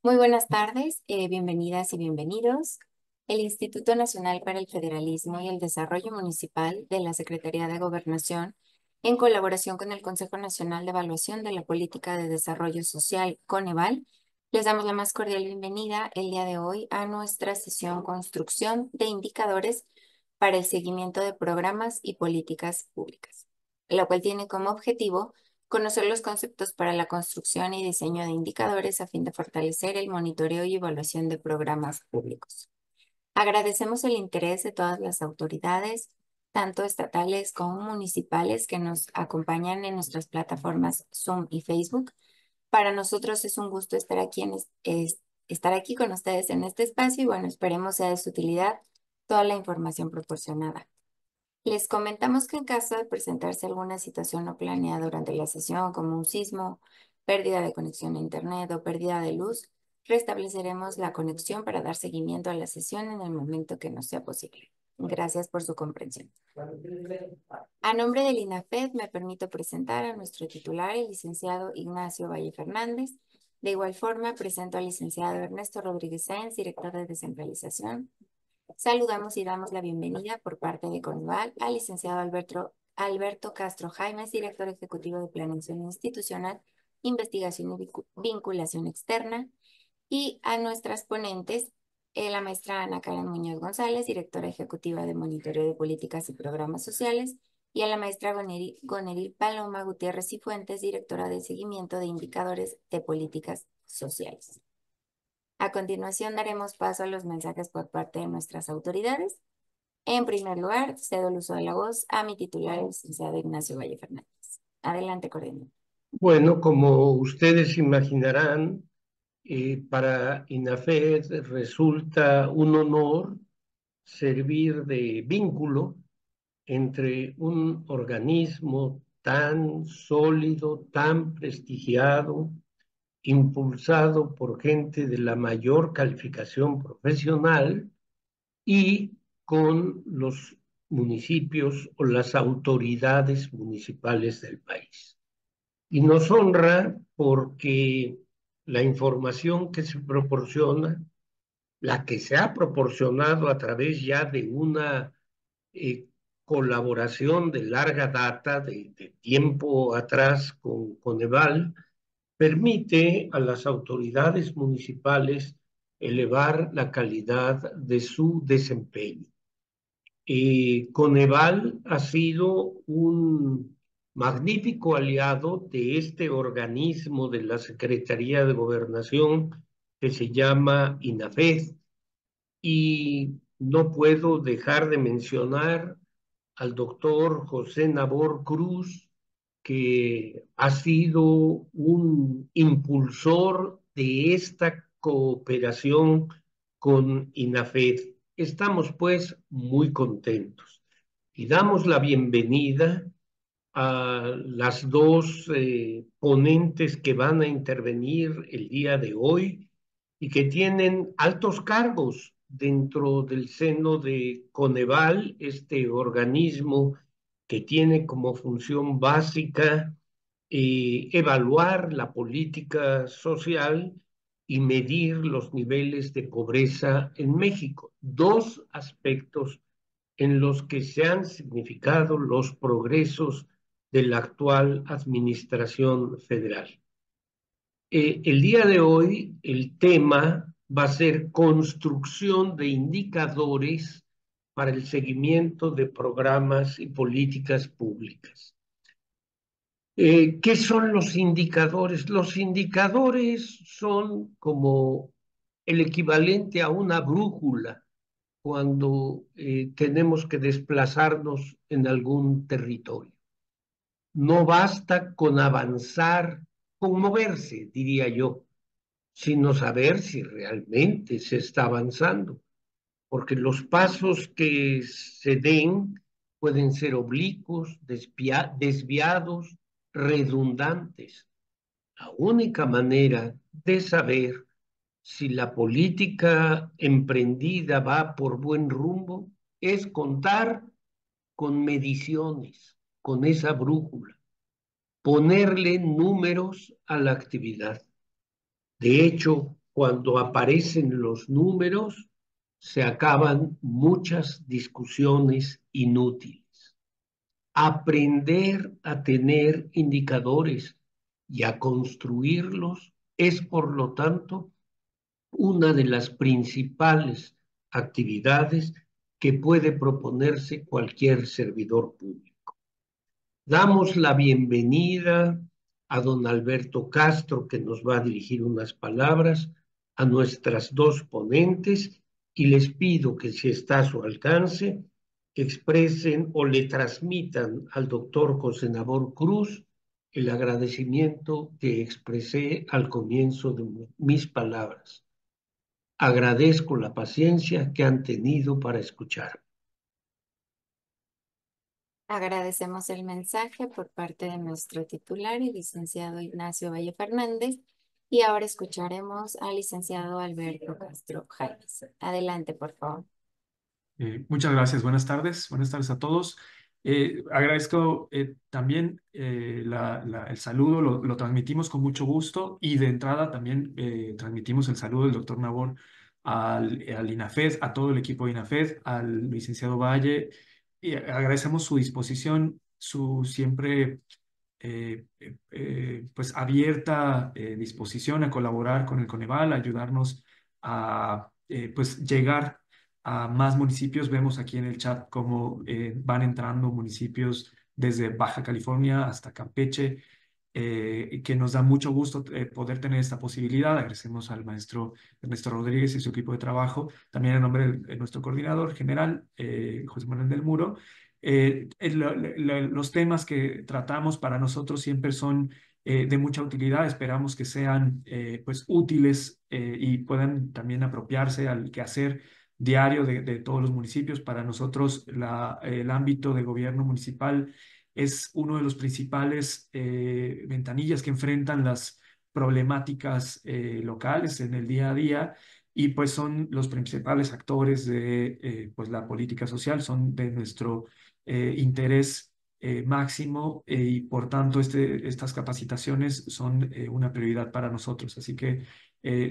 Muy buenas tardes, bienvenidas y bienvenidos. El Instituto Nacional para el Federalismo y el Desarrollo Municipal de la Secretaría de Gobernación, en colaboración con el Consejo Nacional de Evaluación de la Política de Desarrollo Social, Coneval, les damos la más cordial bienvenida el día de hoy a nuestra sesión Construcción de Indicadores para el Seguimiento de Programas y Políticas Públicas, la cual tiene como objetivo conocer los conceptos para la construcción y diseño de indicadores a fin de fortalecer el monitoreo y evaluación de programas públicos. Agradecemos el interés de todas las autoridades, tanto estatales como municipales, que nos acompañan en nuestras plataformas Zoom y Facebook. Para nosotros es un gusto estar aquí, estar aquí con ustedes en este espacio y bueno, esperemos sea de su utilidad toda la información proporcionada. Les comentamos que en caso de presentarse alguna situación no planeada durante la sesión, como un sismo, pérdida de conexión a Internet o pérdida de luz, restableceremos la conexión para dar seguimiento a la sesión en el momento que nos sea posible. Gracias por su comprensión. A nombre del INAFED me permito presentar a nuestro titular, el licenciado Ignacio Valle Fernández. De igual forma, presento al licenciado Ernesto Rodríguez Sáenz, director de descentralización. Saludamos y damos la bienvenida por parte de CONVAL al licenciado Alberto Castro Jaimes, director ejecutivo de Planeación Institucional, Investigación y Vinculación Externa, y a nuestras ponentes, la maestra Ana Karen Muñoz González, directora ejecutiva de Monitoreo de Políticas y Programas Sociales, y a la maestra Goneril Paloma Gutiérrez y Fuentes, directora de Seguimiento de Indicadores de Políticas Sociales. A continuación daremos paso a los mensajes por parte de nuestras autoridades. En primer lugar, cedo el uso de la voz a mi titular, el licenciado Ignacio Valle Fernández. Adelante, coordinador. Bueno, como ustedes imaginarán, para INAFED resulta un honor servir de vínculo entre un organismo tan sólido, tan prestigiado, impulsado por gente de la mayor calificación profesional y con los municipios o las autoridades municipales del país. Y nos honra porque la información que se proporciona, la que se ha proporcionado a través ya de una eh, colaboración de larga data, de tiempo atrás con Coneval, permite a las autoridades municipales elevar la calidad de su desempeño. Coneval ha sido un magnífico aliado de este organismo de la Secretaría de Gobernación que se llama INAFED, y no puedo dejar de mencionar al doctor José Nabor Cruz, que ha sido un impulsor de esta cooperación con INAFED. Estamos pues muy contentos y damos la bienvenida a las dos ponentes que van a intervenir el día de hoy y que tienen altos cargos dentro del seno de Coneval, este organismo que tiene como función básica evaluar la política social y medir los niveles de pobreza en México. Dos aspectos en los que se han significado los progresos de la actual administración federal. El día de hoy el tema va a ser construcción de indicadores para el seguimiento de programas y políticas públicas. ¿Qué son los indicadores? Los indicadores son como el equivalente a una brújula cuando tenemos que desplazarnos en algún territorio. No basta con avanzar, con moverse, diría yo, sino saber si realmente se está avanzando, porque los pasos que se den pueden ser oblicuos, desviados, redundantes. La única manera de saber si la política emprendida va por buen rumbo es contar con mediciones, con esa brújula, ponerle números a la actividad. De hecho, cuando aparecen los números, se acaban muchas discusiones inútiles. Aprender a tener indicadores y a construirlos es, por lo tanto, una de las principales actividades que puede proponerse cualquier servidor público. Damos la bienvenida a don Alberto Castro, que nos va a dirigir unas palabras, a nuestras dos ponentes, y les pido que, si está a su alcance, expresen o le transmitan al doctor José Nabor Cruz el agradecimiento que expresé al comienzo de mis palabras. Agradezco la paciencia que han tenido para escuchar. Agradecemos el mensaje por parte de nuestro titular, el licenciado Ignacio Valle Fernández, y ahora escucharemos al licenciado Alberto Castro Jaimes. Adelante, por favor. Muchas gracias. Buenas tardes a todos. Agradezco también el saludo, lo transmitimos con mucho gusto y de entrada también transmitimos el saludo del doctor Nabor al INAFED, a todo el equipo de INAFED, al licenciado Valle, y agradecemos su disposición, su siempre pues abierta disposición a colaborar con el Coneval, a ayudarnos a pues llegar a más municipios. Vemos aquí en el chat cómo van entrando municipios desde Baja California hasta Campeche, que nos da mucho gusto poder tener esta posibilidad. Agradecemos al maestro Ernesto Rodríguez y su equipo de trabajo, también en nombre de nuestro coordinador general, José Manuel del Muro. Los temas que tratamos para nosotros siempre son de mucha utilidad. Esperamos que sean pues útiles y puedan también apropiarse al quehacer diario de todos los municipios. Para nosotros el ámbito de gobierno municipal es uno de los principales ventanillas que enfrentan las problemáticas locales en el día a día, y pues son los principales actores de pues la política social, son de nuestro interés máximo, y por tanto estas capacitaciones son una prioridad para nosotros. Así que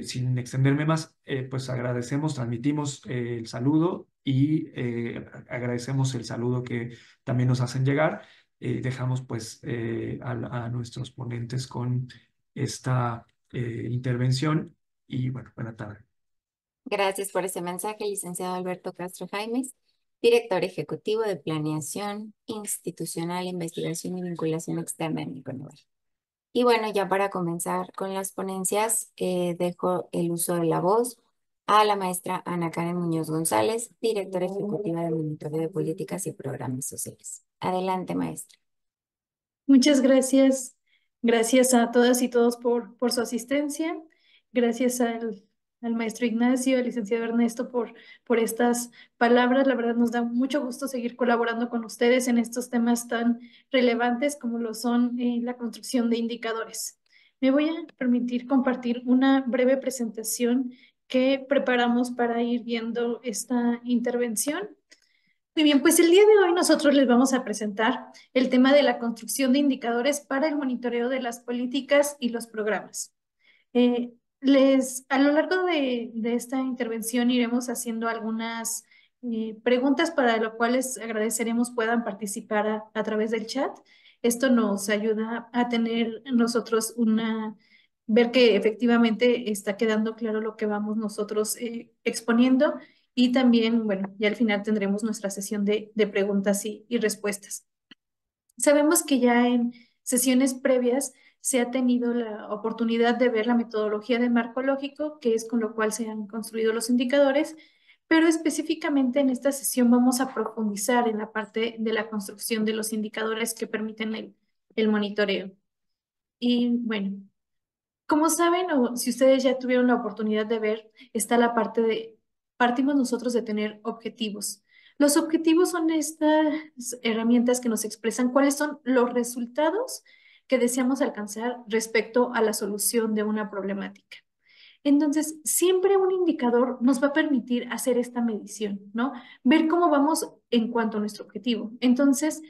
sin extenderme más, pues agradecemos, transmitimos el saludo y agradecemos el saludo que también nos hacen llegar. Dejamos pues a nuestros ponentes con esta intervención y bueno, buena tarde. Gracias por ese mensaje, licenciado Alberto Castro Jaimes, director ejecutivo de Planeación Institucional, Investigación y Vinculación Externa en el Coneval. Y bueno, ya para comenzar con las ponencias, dejo el uso de la voz a la maestra Ana Karen Muñoz González, directora ejecutiva de Monitoreo de Políticas y Programas Sociales. Adelante, maestra. Muchas gracias. Gracias a todas y todos por su asistencia. Gracias al maestro Ignacio, al licenciado Ernesto por estas palabras. La verdad nos da mucho gusto seguir colaborando con ustedes en estos temas tan relevantes como lo son la construcción de indicadores. Me voy a permitir compartir una breve presentación que preparamos para ir viendo esta intervención. Muy bien, pues el día de hoy nosotros les vamos a presentar el tema de la construcción de indicadores para el monitoreo de las políticas y los programas. A lo largo de esta intervención iremos haciendo algunas preguntas para lo cuales agradeceremos puedan participar a través del chat. Esto nos ayuda a tener nosotros ver que efectivamente está quedando claro lo que vamos nosotros exponiendo, y también, bueno, ya al final tendremos nuestra sesión de preguntas y respuestas. Sabemos que ya en sesiones previas se ha tenido la oportunidad de ver la metodología de marco lógico, que es con lo cual se han construido los indicadores, pero específicamente en esta sesión vamos a profundizar en la parte de la construcción de los indicadores que permiten el monitoreo. Y bueno, como saben, o si ustedes ya tuvieron la oportunidad de ver, está la parte partimos nosotros de tener objetivos. Los objetivos son estas herramientas que nos expresan cuáles son los resultados que deseamos alcanzar respecto a la solución de una problemática. Entonces, siempre un indicador nos va a permitir hacer esta medición, ¿no? Ver cómo vamos en cuanto a nuestro objetivo. Entonces,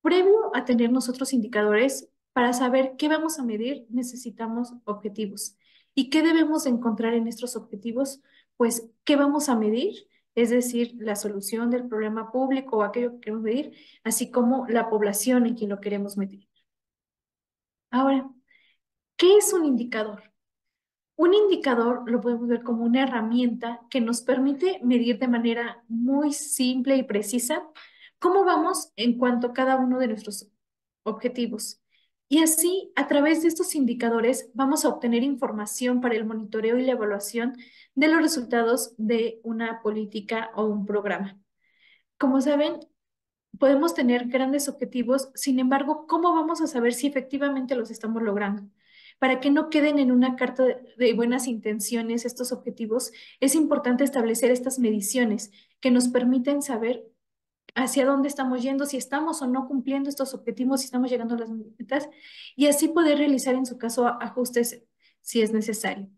previo a tener nosotros indicadores, para saber qué vamos a medir, necesitamos objetivos. ¿Y qué debemos encontrar en estos objetivos? Pues, ¿qué vamos a medir? Es decir, la solución del problema público o aquello que queremos medir, así como la población en quien lo queremos medir. Ahora, ¿qué es un indicador? Un indicador lo podemos ver como una herramienta que nos permite medir de manera muy simple y precisa cómo vamos en cuanto a cada uno de nuestros objetivos. Y así, a través de estos indicadores, vamos a obtener información para el monitoreo y la evaluación de los resultados de una política o un programa. Como saben, podemos tener grandes objetivos, sin embargo, ¿cómo vamos a saber si efectivamente los estamos logrando? Para que no queden en una carta de buenas intenciones estos objetivos, es importante establecer estas mediciones que nos permiten saber hacia dónde estamos yendo, si estamos o no cumpliendo estos objetivos, si estamos llegando a las metas, y así poder realizar en su caso ajustes si es necesario.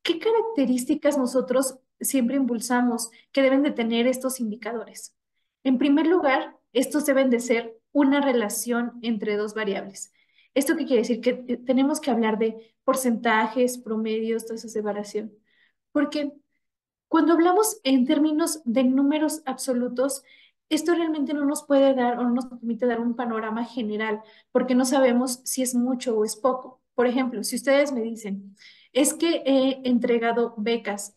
¿Qué características nosotros siempre impulsamos que deben de tener estos indicadores? En primer lugar, estos deben de ser una relación entre dos variables. ¿Esto qué quiere decir? Que tenemos que hablar de porcentajes, promedios, tasas de variación. Porque cuando hablamos en términos de números absolutos, esto realmente no nos puede dar o no nos permite dar un panorama general, porque no sabemos si es mucho o es poco. Por ejemplo, si ustedes me dicen, es que he entregado becas,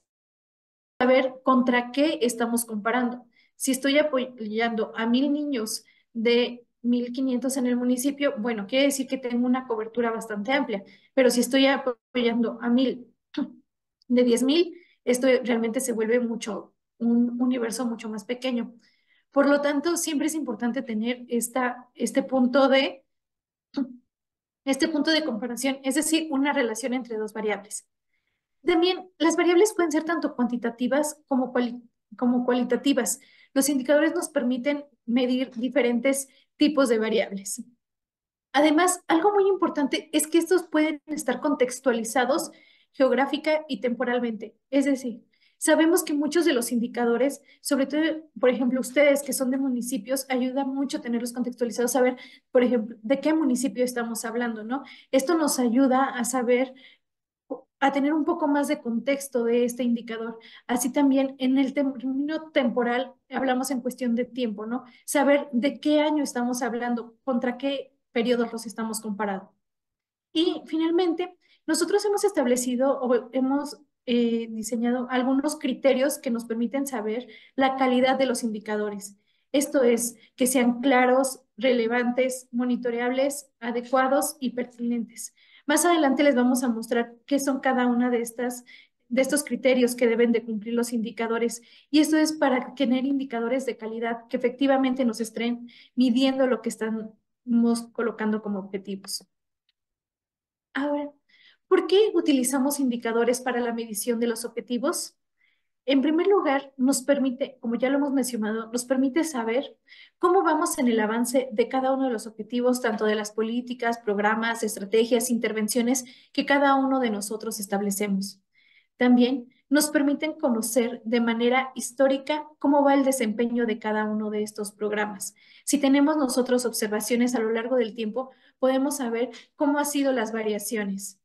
saber contra qué estamos comparando. Si estoy apoyando a 1,000 niños de 1,500 en el municipio, bueno, quiere decir que tengo una cobertura bastante amplia, pero si estoy apoyando a 1,000 de 10,000, esto realmente se vuelve un universo mucho más pequeño. Por lo tanto, siempre es importante tener este punto de comparación, es decir, una relación entre dos variables. También las variables pueden ser tanto cuantitativas como cualitativas. Los indicadores nos permiten medir diferentes tipos de variables. Además, algo muy importante es que estos pueden estar contextualizados geográfica y temporalmente. Es decir, sabemos que muchos de los indicadores, sobre todo, por ejemplo, ustedes que son de municipios, ayuda mucho tenerlos contextualizados, saber, por ejemplo, de qué municipio estamos hablando, ¿no? Esto nos ayuda a saber, a tener un poco más de contexto de este indicador. Así también en el término temporal hablamos en cuestión de tiempo, ¿no? Saber de qué año estamos hablando, contra qué periodos los estamos comparando. Y finalmente, nosotros hemos establecido o hemos diseñado algunos criterios que nos permiten saber la calidad de los indicadores. Esto es, que sean claros, relevantes, monitoreables, adecuados y pertinentes. Más adelante les vamos a mostrar qué son cada una de estos criterios que deben de cumplir los indicadores. Y esto es para tener indicadores de calidad que efectivamente nos estén midiendo lo que estamos colocando como objetivos. Ahora, ¿por qué utilizamos indicadores para la medición de los objetivos? En primer lugar, nos permite, como ya lo hemos mencionado, nos permite saber cómo vamos en el avance de cada uno de los objetivos, tanto de las políticas, programas, estrategias, intervenciones que cada uno de nosotros establecemos. También nos permiten conocer de manera histórica cómo va el desempeño de cada uno de estos programas. Si tenemos nosotros observaciones a lo largo del tiempo, podemos saber cómo han sido las variaciones.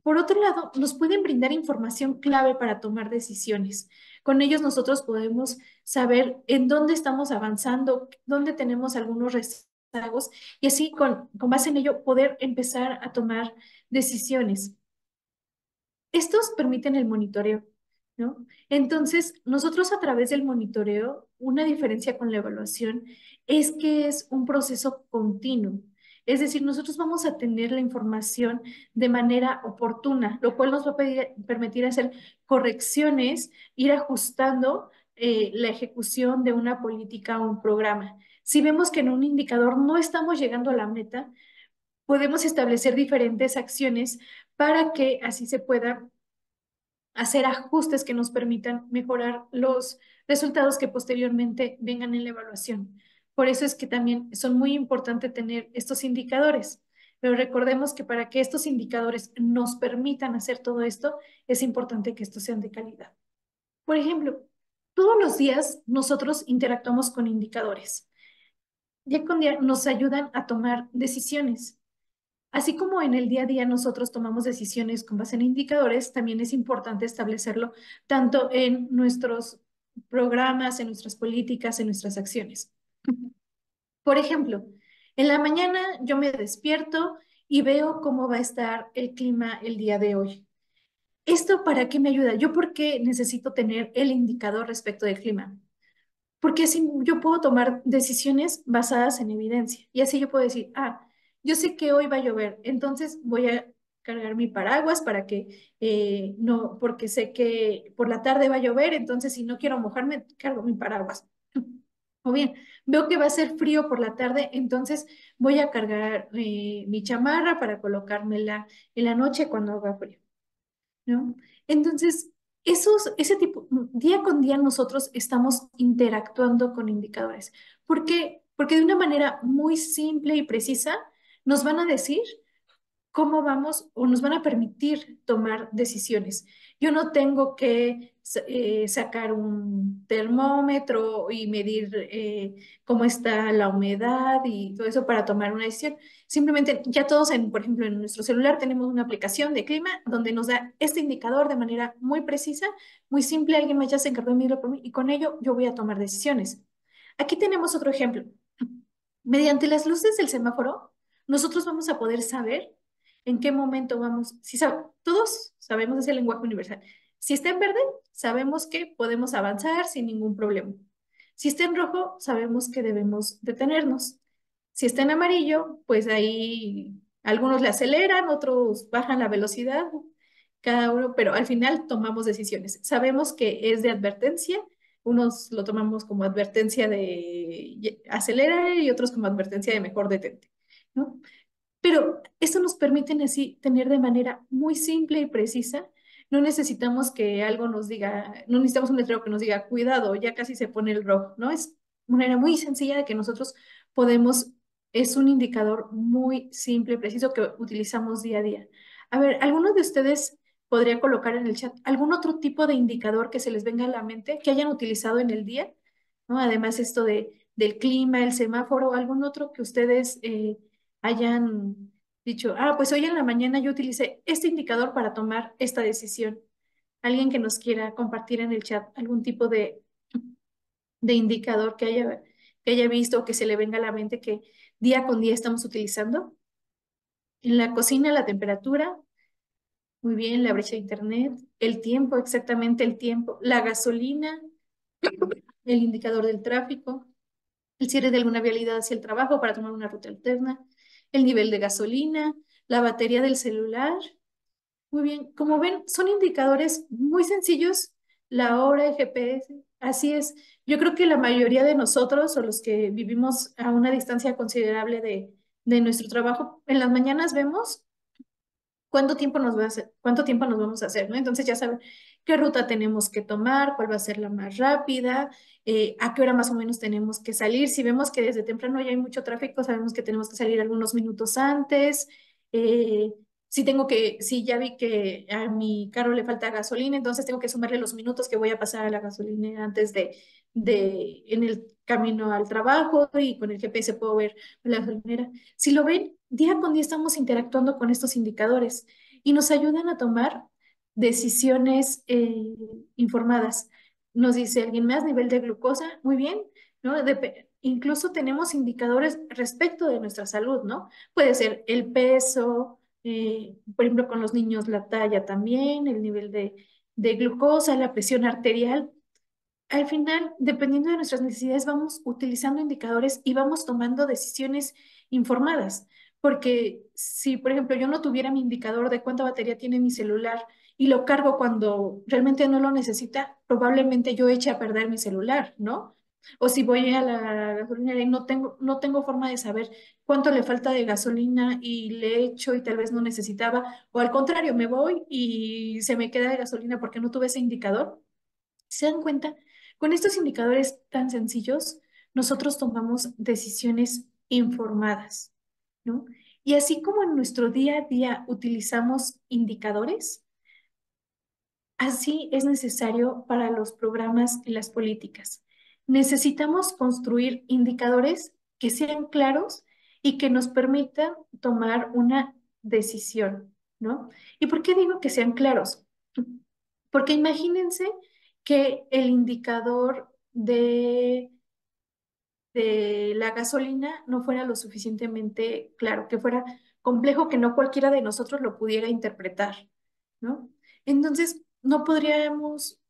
Por otro lado, nos pueden brindar información clave para tomar decisiones. Con ellos nosotros podemos saber en dónde estamos avanzando, dónde tenemos algunos rezagos y así con base en ello poder empezar a tomar decisiones. Estos permiten el monitoreo, ¿no? Entonces, nosotros a través del monitoreo, una diferencia con la evaluación es que es un proceso continuo. Es decir, nosotros vamos a tener la información de manera oportuna, lo cual nos va a permitir hacer correcciones, ir ajustando la ejecución de una política o un programa. Si vemos que en un indicador no estamos llegando a la meta, podemos establecer diferentes acciones para que así se pueda hacer ajustes que nos permitan mejorar los resultados que posteriormente vengan en la evaluación. Por eso es que también son muy importantes tener estos indicadores. Pero recordemos que para que estos indicadores nos permitan hacer todo esto, es importante que estos sean de calidad. Por ejemplo, todos los días nosotros interactuamos con indicadores. Día con día nos ayudan a tomar decisiones. Así como en el día a día nosotros tomamos decisiones con base en indicadores, también es importante establecerlo tanto en nuestros programas, en nuestras políticas, en nuestras acciones. Por ejemplo, en la mañana yo me despierto y veo cómo va a estar el clima el día de hoy. ¿Esto para qué me ayuda? ¿Yo por qué necesito tener el indicador respecto del clima? Porque así yo puedo tomar decisiones basadas en evidencia. Y así yo puedo decir, yo sé que hoy va a llover, entonces voy a cargar mi paraguas para que no, porque sé que por la tarde va a llover, entonces si no quiero mojarme, cargo mi paraguas. O bien, veo que va a ser frío por la tarde, entonces voy a cargar mi chamarra para colocármela en la noche cuando haga frío, ¿no? Entonces, ese tipo, día con día nosotros estamos interactuando con indicadores. ¿Por qué? Porque de una manera muy simple y precisa nos van a decir cómo vamos o nos van a permitir tomar decisiones. Yo no tengo que sacar un termómetro y medir cómo está la humedad y todo eso para tomar una decisión. Simplemente ya todos, por ejemplo, en nuestro celular tenemos una aplicación de clima donde nos da este indicador de manera muy precisa, muy simple. Alguien más ya se encargó de medirlo por mí y con ello yo voy a tomar decisiones. Aquí tenemos otro ejemplo. Mediante las luces del semáforo, nosotros vamos a poder saber en qué momento vamos. Si todos sabemos ese lenguaje universal. Si está en verde, sabemos que podemos avanzar sin ningún problema. Si está en rojo, sabemos que debemos detenernos. Si está en amarillo, pues ahí algunos le aceleran, otros bajan la velocidad, cada uno, pero al final tomamos decisiones. Sabemos que es de advertencia, unos lo tomamos como advertencia de acelera y otros como advertencia de mejor detente, ¿no? Pero esto nos permite así tener de manera muy simple y precisa. No necesitamos que algo nos diga, no necesitamos un letrero que nos diga, cuidado, ya casi se pone el rojo, ¿no? Es una manera muy sencilla de que nosotros podemos, es un indicador muy simple y preciso que utilizamos día a día. A ver, ¿alguno de ustedes podría colocar en el chat algún otro tipo de indicador que se les venga a la mente que hayan utilizado en el día? ¿No? Además, esto del clima, el semáforo, algún otro que ustedes hayan dicho, pues hoy en la mañana yo utilicé este indicador para tomar esta decisión. Alguien que nos quiera compartir en el chat algún tipo de indicador que haya visto o que se le venga a la mente que día con día estamos utilizando. En la cocina, la temperatura, muy bien, la brecha de internet, el tiempo, exactamente el tiempo, la gasolina, el indicador del tráfico, el cierre de alguna vialidad hacia el trabajo para tomar una ruta alterna, el nivel de gasolina, la batería del celular. Muy bien, como ven, son indicadores muy sencillos, la hora, el GPS, así es. Yo creo que la mayoría de nosotros o los que vivimos a una distancia considerable de nuestro trabajo, en las mañanas vemos cuánto tiempo nos va a hacer, cuánto tiempo nos vamos a hacer, ¿no? Entonces ya saben qué ruta tenemos que tomar, cuál va a ser la más rápida, a qué hora más o menos tenemos que salir. Si vemos que desde temprano ya hay mucho tráfico, sabemos que tenemos que salir algunos minutos antes. Eh, si ya vi que a mi carro le falta gasolina, entonces tengo que sumarle los minutos que voy a pasar a la gasolina antes en el camino al trabajo y con el GPS puedo ver la gasolinera. Si lo ven, día con día estamos interactuando con estos indicadores y nos ayudan a tomar decisiones informadas. Nos dice alguien más, nivel de glucosa, muy bien, ¿no? Incluso tenemos indicadores respecto de nuestra salud, ¿no? Puede ser el peso, por ejemplo, con los niños la talla también, el nivel de glucosa, la presión arterial. Al final, dependiendo de nuestras necesidades, vamos utilizando indicadores y vamos tomando decisiones informadas. Porque si, por ejemplo, yo no tuviera mi indicador de cuánta batería tiene mi celular y lo cargo cuando realmente no lo necesita, probablemente yo eche a perder mi celular, ¿no? O si voy a la gasolinera y no tengo forma de saber cuánto le falta de gasolina y le echo y tal vez no necesitaba, o al contrario, me voy y se me queda de gasolina porque no tuve ese indicador. ¿Se dan cuenta? Con estos indicadores tan sencillos, nosotros tomamos decisiones informadas, ¿no? Y así como en nuestro día a día utilizamos indicadores, así es necesario para los programas y las políticas. Necesitamos construir indicadores que sean claros y que nos permitan tomar una decisión, ¿no? ¿Y por qué digo que sean claros? Porque imagínense que el indicador de la gasolina no fuera lo suficientemente claro, que fuera complejo, que no cualquiera de nosotros lo pudiera interpretar, ¿no? Entonces, no podríamos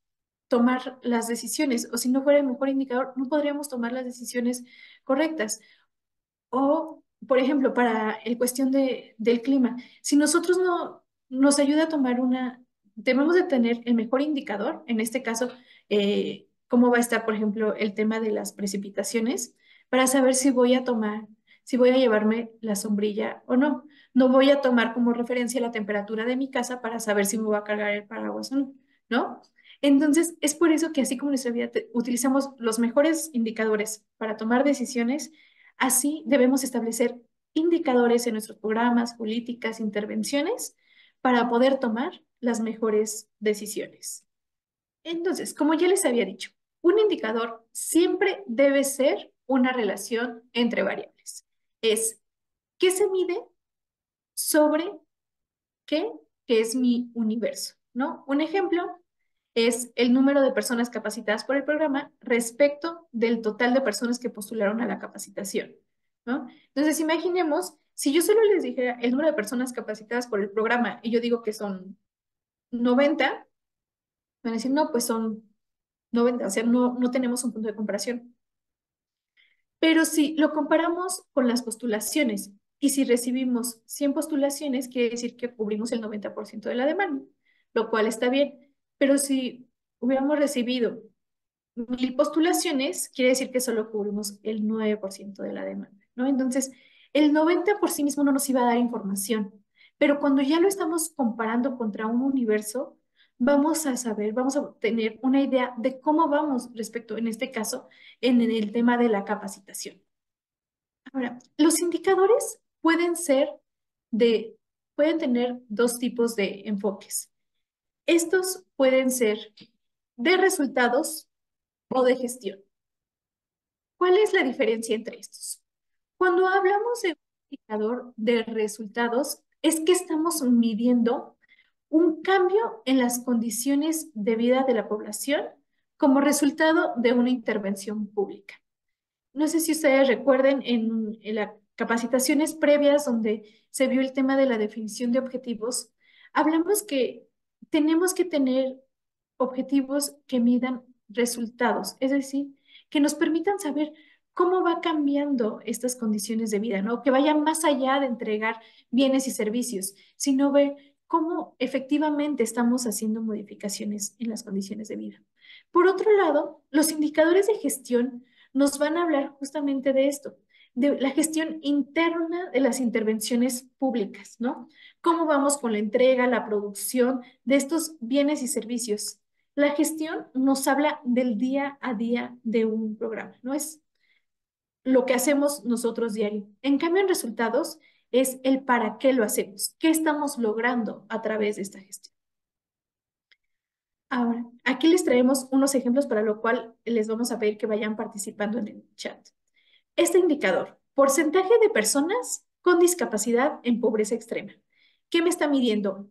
tomar las decisiones, o si no fuera el mejor indicador, no podríamos tomar las decisiones correctas. O, por ejemplo, para el cuestión del clima, si nosotros no nos ayuda a tomar debemos de tener el mejor indicador, en este caso, cómo va a estar, por ejemplo, el tema de las precipitaciones, para saber si voy a llevarme la sombrilla o no. No voy a tomar como referencia la temperatura de mi casa para saber si me voy a cargar el paraguas o no, ¿no? Entonces, es por eso que así como en nuestra vida utilizamos los mejores indicadores para tomar decisiones. Así debemos establecer indicadores en nuestros programas, políticas, intervenciones para poder tomar las mejores decisiones. Entonces, como ya les había dicho, un indicador siempre debe ser una relación entre variables. Es qué se mide sobre qué, que es mi universo, ¿no? Un ejemplo es el número de personas capacitadas por el programa respecto del total de personas que postularon a la capacitación, ¿no? Entonces, imaginemos, si yo solo les dijera el número de personas capacitadas por el programa y yo digo que son 90, van a decir, no, pues son 90, o sea, no tenemos un punto de comparación. Pero si lo comparamos con las postulaciones y si recibimos 100 postulaciones, quiere decir que cubrimos el 90% de la demanda, lo cual está bien. Pero si hubiéramos recibido 1000 postulaciones, quiere decir que solo cubrimos el 9% de la demanda, ¿no? Entonces, el 90 por sí mismo no nos iba a dar información, pero cuando ya lo estamos comparando contra un universo, vamos a saber, vamos a tener una idea de cómo vamos respecto, en este caso, en el tema de la capacitación. Ahora, los indicadores pueden tener dos tipos de enfoques. Estos pueden ser de resultados o de gestión. ¿Cuál es la diferencia entre estos? Cuando hablamos de un indicador de resultados, es que estamos midiendo un cambio en las condiciones de vida de la población como resultado de una intervención pública. No sé si ustedes recuerden en las capacitaciones previas donde se vio el tema de la definición de objetivos, hablamos que tenemos que tener objetivos que midan resultados, es decir, que nos permitan saber cómo va cambiando estas condiciones de vida, ¿no? Que vayan más allá de entregar bienes y servicios, sino ver cómo efectivamente estamos haciendo modificaciones en las condiciones de vida. Por otro lado, los indicadores de gestión nos van a hablar justamente de esto, de la gestión interna de las intervenciones públicas, ¿no? ¿Cómo vamos con la entrega, la producción de estos bienes y servicios? La gestión nos habla del día a día de un programa, no es lo que hacemos nosotros diario. En cambio, en resultados es el para qué lo hacemos, qué estamos logrando a través de esta gestión. Ahora, aquí les traemos unos ejemplos para lo cual les vamos a pedir que vayan participando en el chat. Este indicador, porcentaje de personas con discapacidad en pobreza extrema. ¿Qué me está midiendo?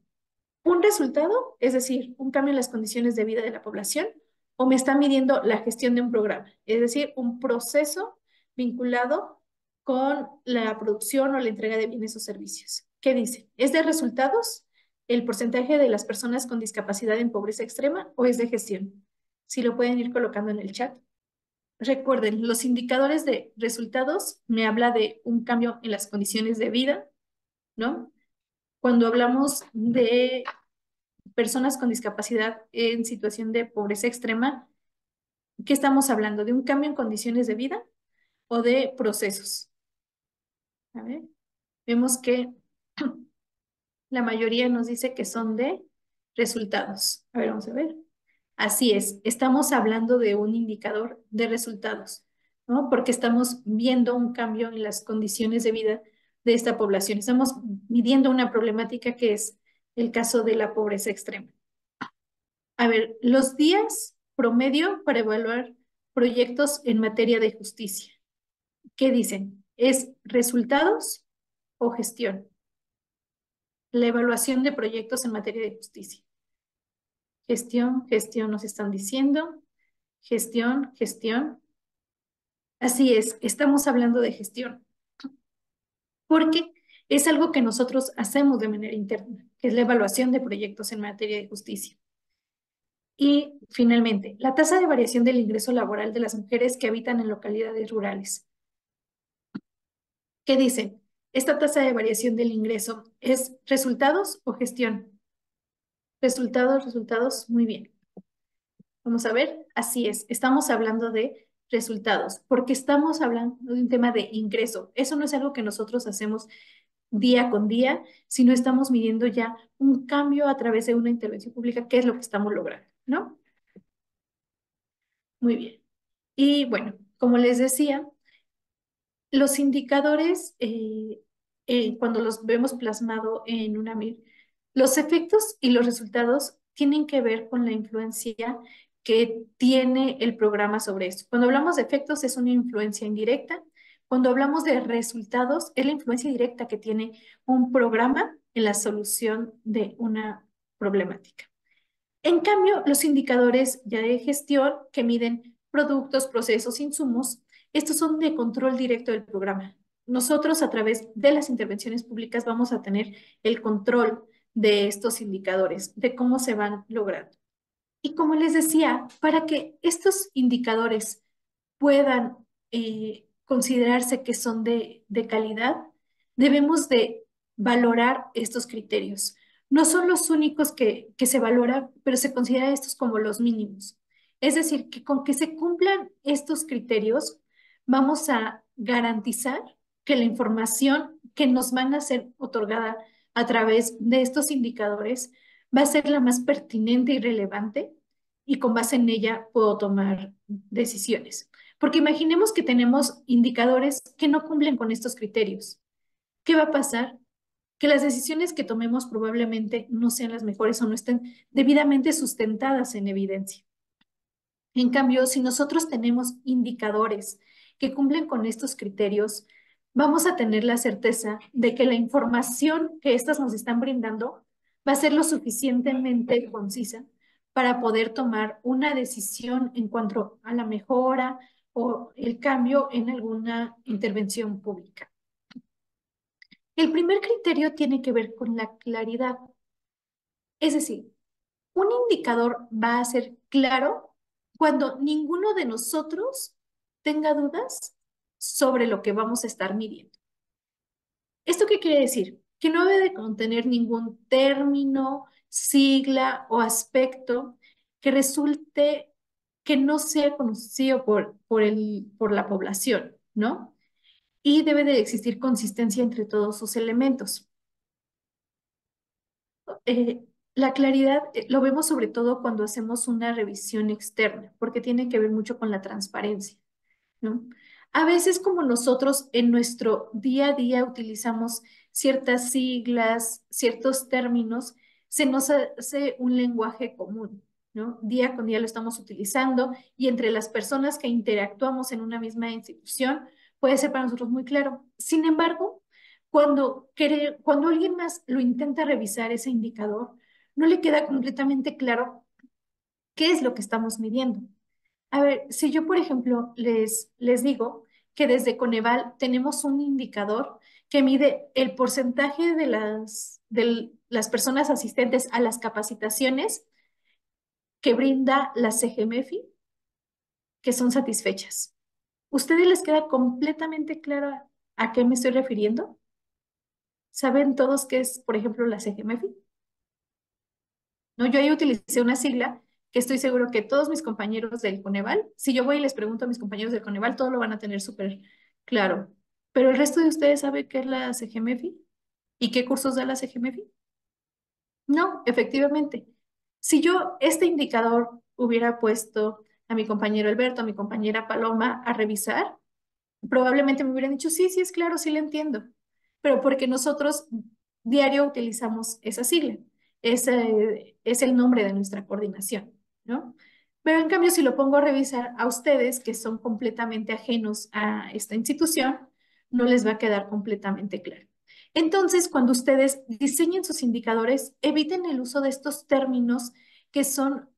¿Un resultado, es decir, un cambio en las condiciones de vida de la población, o me está midiendo la gestión de un programa, es decir, un proceso vinculado con la producción o la entrega de bienes o servicios? ¿Qué dice? ¿Es de resultados el porcentaje de las personas con discapacidad en pobreza extrema o es de gestión? Si lo pueden ir colocando en el chat. Recuerden, los indicadores de resultados me habla de un cambio en las condiciones de vida, ¿no? Cuando hablamos de personas con discapacidad en situación de pobreza extrema, ¿qué estamos hablando? ¿De un cambio en condiciones de vida o de procesos? A ver, vemos que la mayoría nos dice que son de resultados. A ver, vamos a ver. Así es, estamos hablando de un indicador de resultados, ¿no? Porque estamos viendo un cambio en las condiciones de vida de esta población. Estamos midiendo una problemática que es el caso de la pobreza extrema. A ver, los días promedio para evaluar proyectos en materia de justicia. ¿Qué dicen? ¿Es resultados o gestión? la evaluación de proyectos en materia de justicia. Gestión, gestión nos están diciendo. Gestión, gestión. Así es, estamos hablando de gestión. Porque es algo que nosotros hacemos de manera interna, que es la evaluación de proyectos en materia de justicia. Y finalmente, la tasa de variación del ingreso laboral de las mujeres que habitan en localidades rurales. ¿Qué dicen? ¿Esta tasa de variación del ingreso es resultados o gestión? Resultados, resultados, muy bien. Vamos a ver, así es, estamos hablando de resultados, porque estamos hablando de un tema de ingreso. Eso no es algo que nosotros hacemos día con día, sino estamos midiendo ya un cambio a través de una intervención pública, que es lo que estamos logrando, ¿no? Muy bien. Y bueno, como les decía, los indicadores, cuando los vemos plasmado en una MIR, los efectos y los resultados tienen que ver con la influencia que tiene el programa sobre esto. Cuando hablamos de efectos es una influencia indirecta. Cuando hablamos de resultados es la influencia directa que tiene un programa en la solución de una problemática. En cambio, los indicadores ya de gestión que miden productos, procesos, insumos, estos son de control directo del programa. Nosotros a través de las intervenciones públicas vamos a tener el control de estos indicadores, de cómo se van logrando. Y como les decía, para que estos indicadores puedan considerarse que son de calidad, debemos de valorar estos criterios. No son los únicos que se valoran, pero se consideran estos como los mínimos. Es decir, que con que se cumplan estos criterios, vamos a garantizar que la información que nos van a ser otorgada a través de estos indicadores va a ser la más pertinente y relevante, y con base en ella puedo tomar decisiones. Porque imaginemos que tenemos indicadores que no cumplen con estos criterios. ¿Qué va a pasar? Que las decisiones que tomemos probablemente no sean las mejores o no estén debidamente sustentadas en evidencia. En cambio, si nosotros tenemos indicadores que cumplen con estos criterios, vamos a tener la certeza de que la información que éstas nos están brindando va a ser lo suficientemente concisa para poder tomar una decisión en cuanto a la mejora o el cambio en alguna intervención pública. El primer criterio tiene que ver con la claridad. Es decir, un indicador va a ser claro cuando ninguno de nosotros tenga dudas sobre lo que vamos a estar midiendo. ¿Esto qué quiere decir? Que no debe de contener ningún término, sigla o aspecto que resulte que no sea conocido por la población, ¿no? Y debe de existir consistencia entre todos sus elementos. La claridad lo vemos sobre todo cuando hacemos una revisión externa, porque tiene que ver mucho con la transparencia, ¿no? A veces como nosotros en nuestro día a día utilizamos ciertas siglas, ciertos términos, se nos hace un lenguaje común, ¿no? Día con día lo estamos utilizando y entre las personas que interactuamos en una misma institución puede ser para nosotros muy claro. Sin embargo, cuando alguien más lo intenta revisar ese indicador, no le queda completamente claro qué es lo que estamos midiendo. A ver, si yo, por ejemplo, les digo que desde Coneval tenemos un indicador que mide el porcentaje de las personas asistentes a las capacitaciones que brinda la CGMEFI, que son satisfechas. ¿Ustedes les queda completamente claro a qué me estoy refiriendo? ¿Saben todos qué es, por ejemplo, la CGMEFI? No, yo ahí utilicé una sigla que estoy seguro que todos mis compañeros del Coneval, si yo voy y les pregunto a mis compañeros del Coneval, todo lo van a tener súper claro. Pero el resto de ustedes sabe qué es la CGMEFI y qué cursos da la CGMEFI. No, efectivamente. Si yo este indicador hubiera puesto a mi compañero Alberto, a mi compañera Paloma a revisar, probablemente me hubieran dicho, sí, sí, es claro, sí lo entiendo. Pero porque nosotros diario utilizamos esa sigla. Ese es el nombre de nuestra coordinación, ¿no? Pero en cambio, si lo pongo a revisar a ustedes, que son completamente ajenos a esta institución, no les va a quedar completamente claro. Entonces, cuando ustedes diseñen sus indicadores, eviten el uso de estos términos que son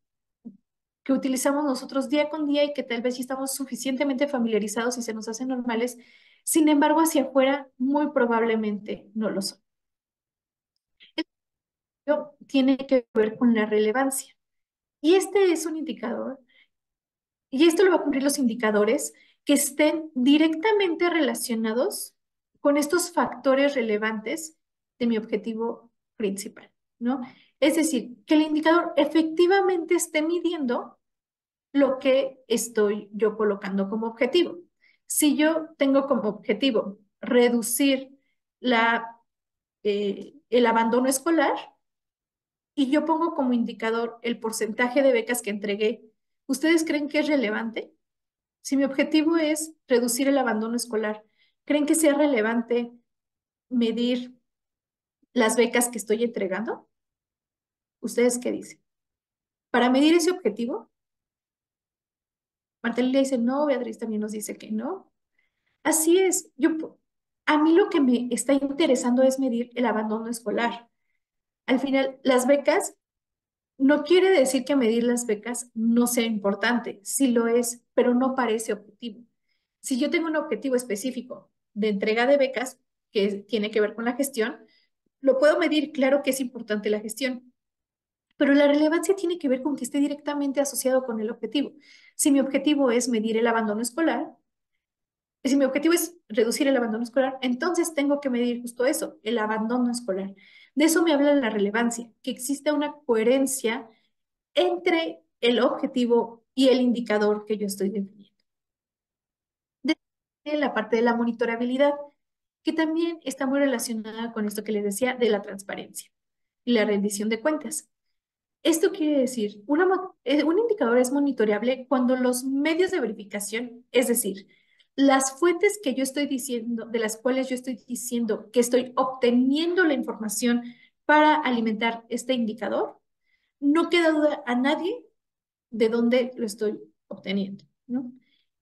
que utilizamos nosotros día con día y que tal vez ya estamos suficientemente familiarizados y se nos hacen normales. Sin embargo, hacia afuera muy probablemente no lo son. Esto tiene que ver con la relevancia. Y este es un indicador, y esto lo va a cumplir los indicadores que estén directamente relacionados con estos factores relevantes de mi objetivo principal, ¿no? Es decir, que el indicador efectivamente esté midiendo lo que estoy yo colocando como objetivo. Si yo tengo como objetivo reducir el abandono escolar y yo pongo como indicador el porcentaje de becas que entregué, ¿ustedes creen que es relevante? Si mi objetivo es reducir el abandono escolar, ¿creen que sea relevante medir las becas que estoy entregando? ¿Ustedes qué dicen? Para medir ese objetivo, Marta Lilia dice no, Beatriz también nos dice que no. Así es, a mí lo que me está interesando es medir el abandono escolar. Al final, las becas no quiere decir que medir las becas no sea importante, sí lo es, pero no parece objetivo. Si yo tengo un objetivo específico de entrega de becas que tiene que ver con la gestión, lo puedo medir, claro que es importante la gestión, pero la relevancia tiene que ver con que esté directamente asociado con el objetivo. Si mi objetivo es medir el abandono escolar, si mi objetivo es reducir el abandono escolar, entonces tengo que medir justo eso, el abandono escolar. De eso me habla la relevancia, que exista una coherencia entre el objetivo y el indicador que yo estoy definiendo. De la parte de la monitorabilidad, que también está muy relacionada con esto que les decía de la transparencia y la rendición de cuentas. Esto quiere decir, un indicador es monitoreable cuando los medios de verificación, es decir, las fuentes que yo estoy diciendo, de las cuales yo estoy diciendo que estoy obteniendo la información para alimentar este indicador, no queda duda a nadie de dónde lo estoy obteniendo, ¿no?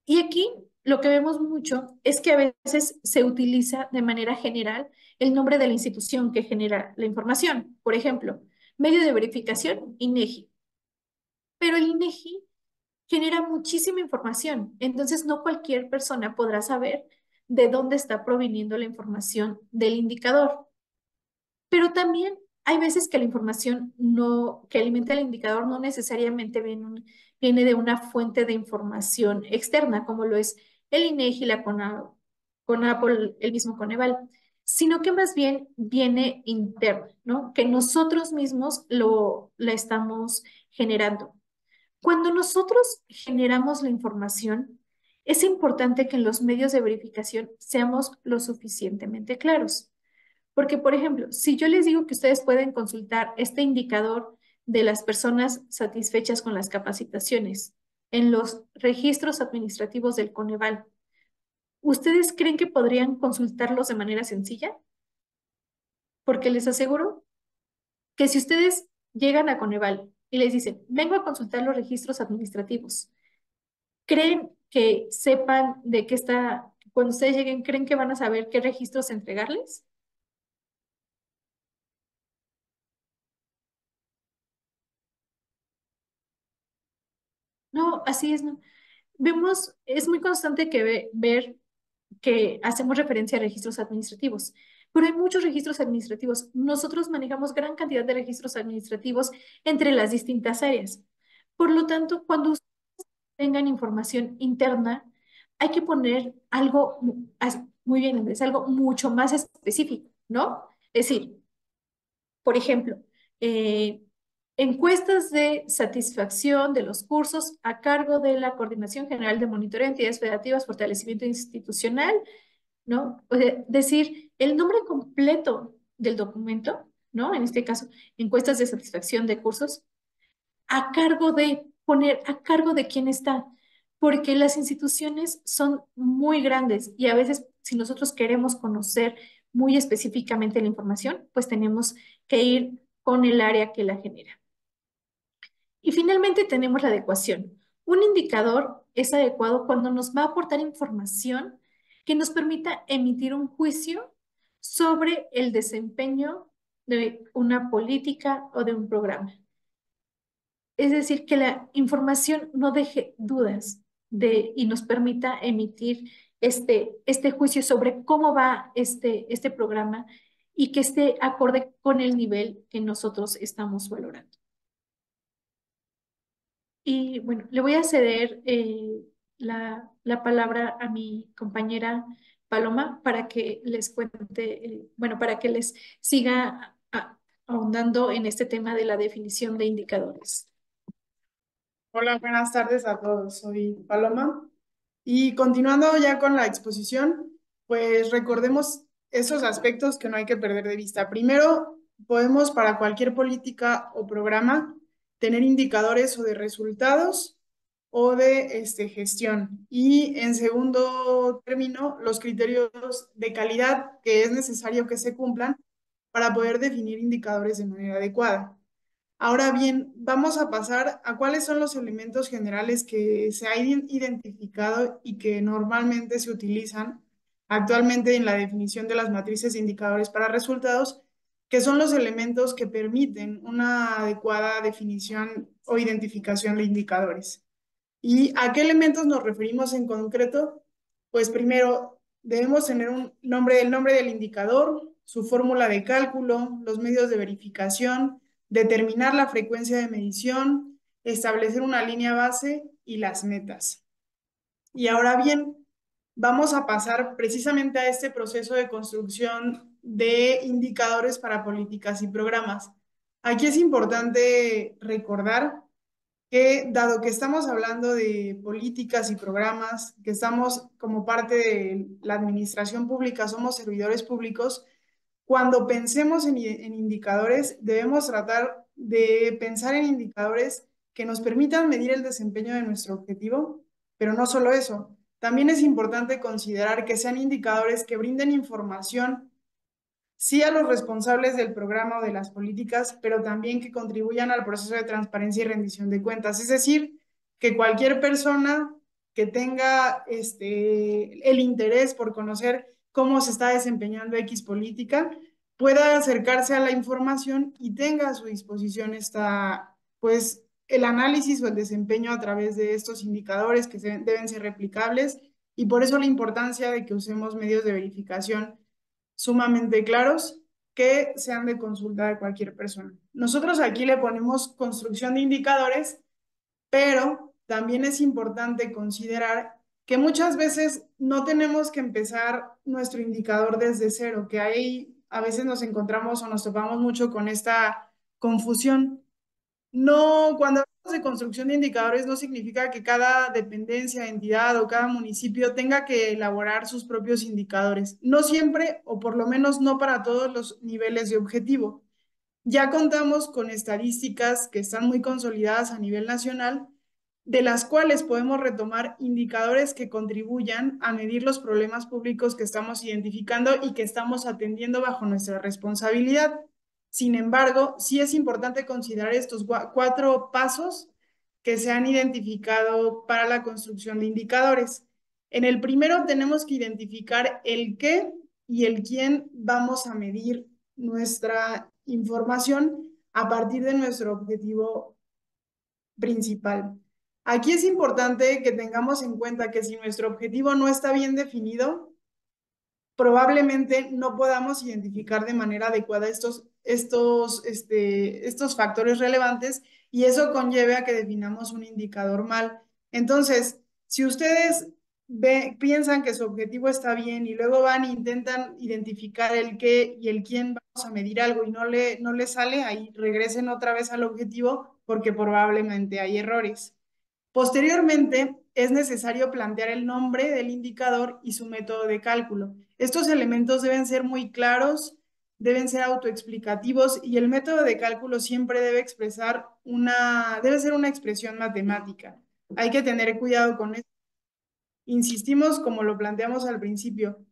Y aquí lo que vemos mucho es que a veces se utiliza de manera general el nombre de la institución que genera la información. Por ejemplo, medio de verificación, INEGI. Pero el INEGI genera muchísima información, entonces no cualquier persona podrá saber de dónde está proviniendo la información del indicador. Pero también hay veces que la información que alimenta el indicador no necesariamente viene de una fuente de información externa, como lo es el INEGI, la CONAPO, el mismo Coneval, sino que más bien viene interna, ¿no? Que nosotros mismos la estamos generando. Cuando nosotros generamos la información, es importante que en los medios de verificación seamos lo suficientemente claros. Porque, por ejemplo, si yo les digo que ustedes pueden consultar este indicador de las personas satisfechas con las capacitaciones en los registros administrativos del Coneval, ¿ustedes creen que podrían consultarlos de manera sencilla? Porque les aseguro que si ustedes llegan a Coneval y les dicen, vengo a consultar los registros administrativos, ¿creen que sepan de qué está, cuando ustedes lleguen, creen que van a saber qué registros entregarles? No, así es, no. Vemos, es muy constante que ver que hacemos referencia a registros administrativos, pero hay muchos registros administrativos. Nosotros manejamos gran cantidad de registros administrativos entre las distintas áreas. Por lo tanto, cuando ustedes tengan información interna, hay que poner algo, muy bien, Andrés, algo mucho más específico, ¿no? Es decir, por ejemplo, eh, encuestas de satisfacción de los cursos a cargo de la Coordinación General de Monitoreo de Entidades Federativas, Fortalecimiento Institucional, ¿no? O sea, decir el nombre completo del documento, ¿no? En este caso, encuestas de satisfacción de cursos, poner a cargo de quién está, porque las instituciones son muy grandes y a veces si nosotros queremos conocer muy específicamente la información, pues tenemos que ir con el área que la genera. Y finalmente tenemos la adecuación. Un indicador es adecuado cuando nos va a aportar información que nos permita emitir un juicio sobre el desempeño de una política o de un programa. Es decir, que la información no deje dudas y nos permita emitir este juicio sobre cómo va este programa y que esté acorde con el nivel que nosotros estamos valorando. Y bueno, le voy a ceder la palabra a mi compañera Paloma para que les cuente, bueno, para que les siga ahondando en este tema de la definición de indicadores. Hola, buenas tardes a todos. Soy Paloma. Y continuando ya con la exposición, pues recordemos esos aspectos que no hay que perder de vista. Primero, podemos para cualquier política o programa tener indicadores o de resultados o de gestión. Y en segundo término, los criterios de calidad que es necesario que se cumplan para poder definir indicadores de manera adecuada. Ahora bien, vamos a pasar a cuáles son los elementos generales que se han identificado y que normalmente se utilizan actualmente en la definición de las matrices de indicadores para resultados, que son los elementos que permiten una adecuada definición o identificación de indicadores. ¿Y a qué elementos nos referimos en concreto? Pues primero debemos tener el nombre del indicador, su fórmula de cálculo, los medios de verificación, determinar la frecuencia de medición, establecer una línea base y las metas. Y ahora bien, vamos a pasar precisamente a este proceso de construcción de indicadores para políticas y programas. Aquí es importante recordar que dado que estamos hablando de políticas y programas, que estamos como parte de la administración pública, somos servidores públicos, cuando pensemos en indicadores, debemos tratar de pensar en indicadores que nos permitan medir el desempeño de nuestro objetivo, pero no solo eso, también es importante considerar que sean indicadores que brinden información sí a los responsables del programa o de las políticas, pero también que contribuyan al proceso de transparencia y rendición de cuentas. Es decir, que cualquier persona que tenga el interés por conocer cómo se está desempeñando X política, pueda acercarse a la información y tenga a su disposición pues, el análisis o el desempeño a través de estos indicadores que deben ser replicables y por eso la importancia de que usemos medios de verificación sumamente claros que sean de consulta de cualquier persona. Nosotros aquí le ponemos construcción de indicadores, pero también es importante considerar que muchas veces no tenemos que empezar nuestro indicador desde cero, que ahí a veces nos encontramos o nos topamos mucho con esta confusión. No, cuando hablamos de construcción de indicadores no significa que cada dependencia, entidad o cada municipio tenga que elaborar sus propios indicadores. No siempre, o por lo menos no para todos los niveles de objetivo. Ya contamos con estadísticas que están muy consolidadas a nivel nacional, de las cuales podemos retomar indicadores que contribuyan a medir los problemas públicos que estamos identificando y que estamos atendiendo bajo nuestra responsabilidad. Sin embargo, sí es importante considerar estos 4 pasos que se han identificado para la construcción de indicadores. En el primero tenemos que identificar el qué y el quién vamos a medir nuestra información a partir de nuestro objetivo principal. Aquí es importante que tengamos en cuenta que si nuestro objetivo no está bien definido, probablemente no podamos identificar de manera adecuada estos factores relevantes y eso conlleve a que definamos un indicador mal. Entonces, si ustedes piensan que su objetivo está bien y luego van e intentan identificar el qué y el quién vamos a medir algo y no le sale, ahí regresen otra vez al objetivo porque probablemente hay errores. Posteriormente, es necesario plantear el nombre del indicador y su método de cálculo. Estos elementos deben ser muy claros, deben ser autoexplicativos y el método de cálculo siempre debe ser una expresión matemática. Hay que tener cuidado con esto. Insistimos, como lo planteamos al principio,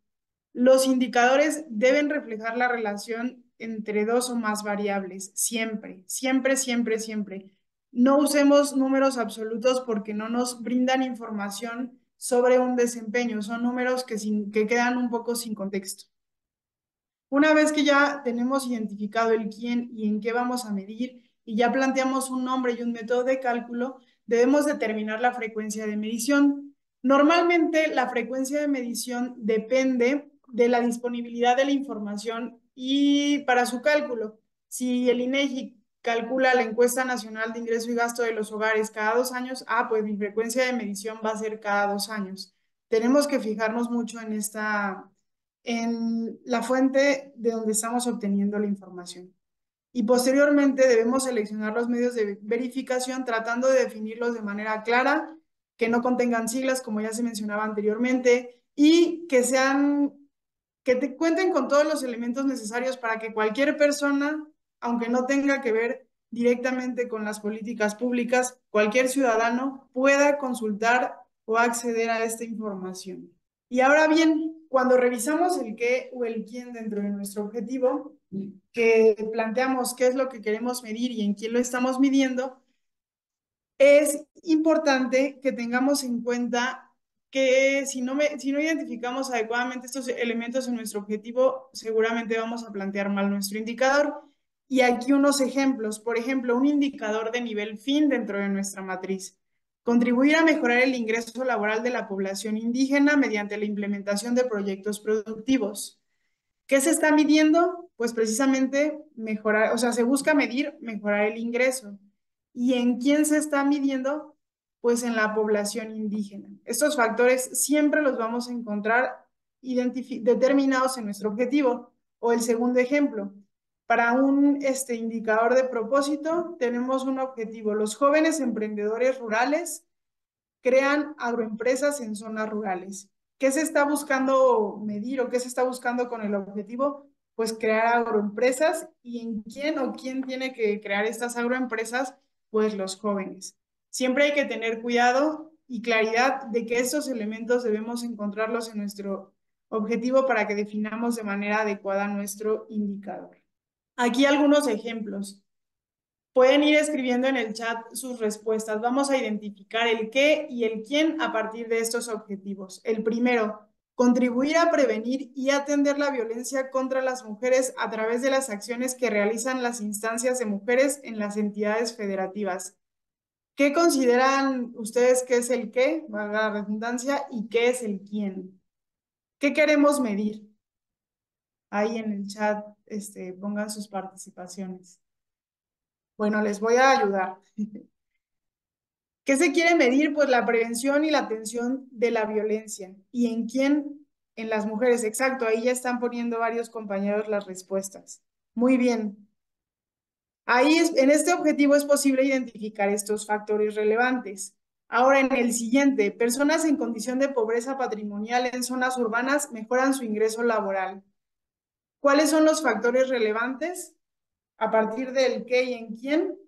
los indicadores deben reflejar la relación entre 2 o más variables, siempre, siempre, siempre, siempre. No usemos números absolutos porque no nos brindan información sobre un desempeño, son números que quedan un poco sin contexto. Una vez que ya tenemos identificado el quién y en qué vamos a medir y ya planteamos un nombre y un método de cálculo, debemos determinar la frecuencia de medición. Normalmente la frecuencia de medición depende de la disponibilidad de la información y para su cálculo. Si el INEGI calcula la encuesta nacional de ingreso y gasto de los hogares cada 2 años, pues mi frecuencia de medición va a ser cada 2 años. Tenemos que fijarnos mucho en la fuente de donde estamos obteniendo la información. Y posteriormente debemos seleccionar los medios de verificación tratando de definirlos de manera clara, que no contengan siglas, como ya se mencionaba anteriormente, y que cuenten con todos los elementos necesarios para que cualquier persona, aunque no tenga que ver directamente con las políticas públicas, cualquier ciudadano pueda consultar o acceder a esta información. Y ahora bien, cuando revisamos el qué o el quién dentro de nuestro objetivo, que planteamos qué es lo que queremos medir y en quién lo estamos midiendo, es importante que tengamos en cuenta que si no identificamos adecuadamente estos elementos en nuestro objetivo, seguramente vamos a plantear mal nuestro indicador. Y aquí unos ejemplos. Por ejemplo, un indicador de nivel fin dentro de nuestra matriz. Contribuir a mejorar el ingreso laboral de la población indígena mediante la implementación de proyectos productivos. ¿Qué se está midiendo? Pues precisamente mejorar, o sea, se busca medir, mejorar el ingreso. ¿Y en quién se está midiendo? Pues en la población indígena. Estos factores siempre los vamos a encontrar determinados en nuestro objetivo. O el segundo ejemplo, para un indicador de propósito, tenemos un objetivo. Los jóvenes emprendedores rurales crean agroempresas en zonas rurales. ¿Qué se está buscando medir o qué se está buscando con el objetivo? Pues crear agroempresas. ¿Y en quién o quién tiene que crear estas agroempresas? Pues los jóvenes. Siempre hay que tener cuidado y claridad de que estos elementos debemos encontrarlos en nuestro objetivo para que definamos de manera adecuada nuestro indicador. Aquí algunos ejemplos. Pueden ir escribiendo en el chat sus respuestas. Vamos a identificar el qué y el quién a partir de estos objetivos. El primero, contribuir a prevenir y atender la violencia contra las mujeres a través de las acciones que realizan las instancias de mujeres en las entidades federativas. ¿Qué consideran ustedes que es el qué, valga la redundancia, y qué es el quién? ¿Qué queremos medir? Ahí en el chat pongan sus participaciones. Bueno, les voy a ayudar. ¿Qué se quiere medir? Pues la prevención y la atención de la violencia. ¿Y en quién? En las mujeres, exacto. Ahí ya están poniendo varios compañeros las respuestas. Muy bien. En este objetivo es posible identificar estos factores relevantes. Ahora en el siguiente, personas en condición de pobreza patrimonial en zonas urbanas mejoran su ingreso laboral. ¿Cuáles son los factores relevantes? A partir del qué y en quién.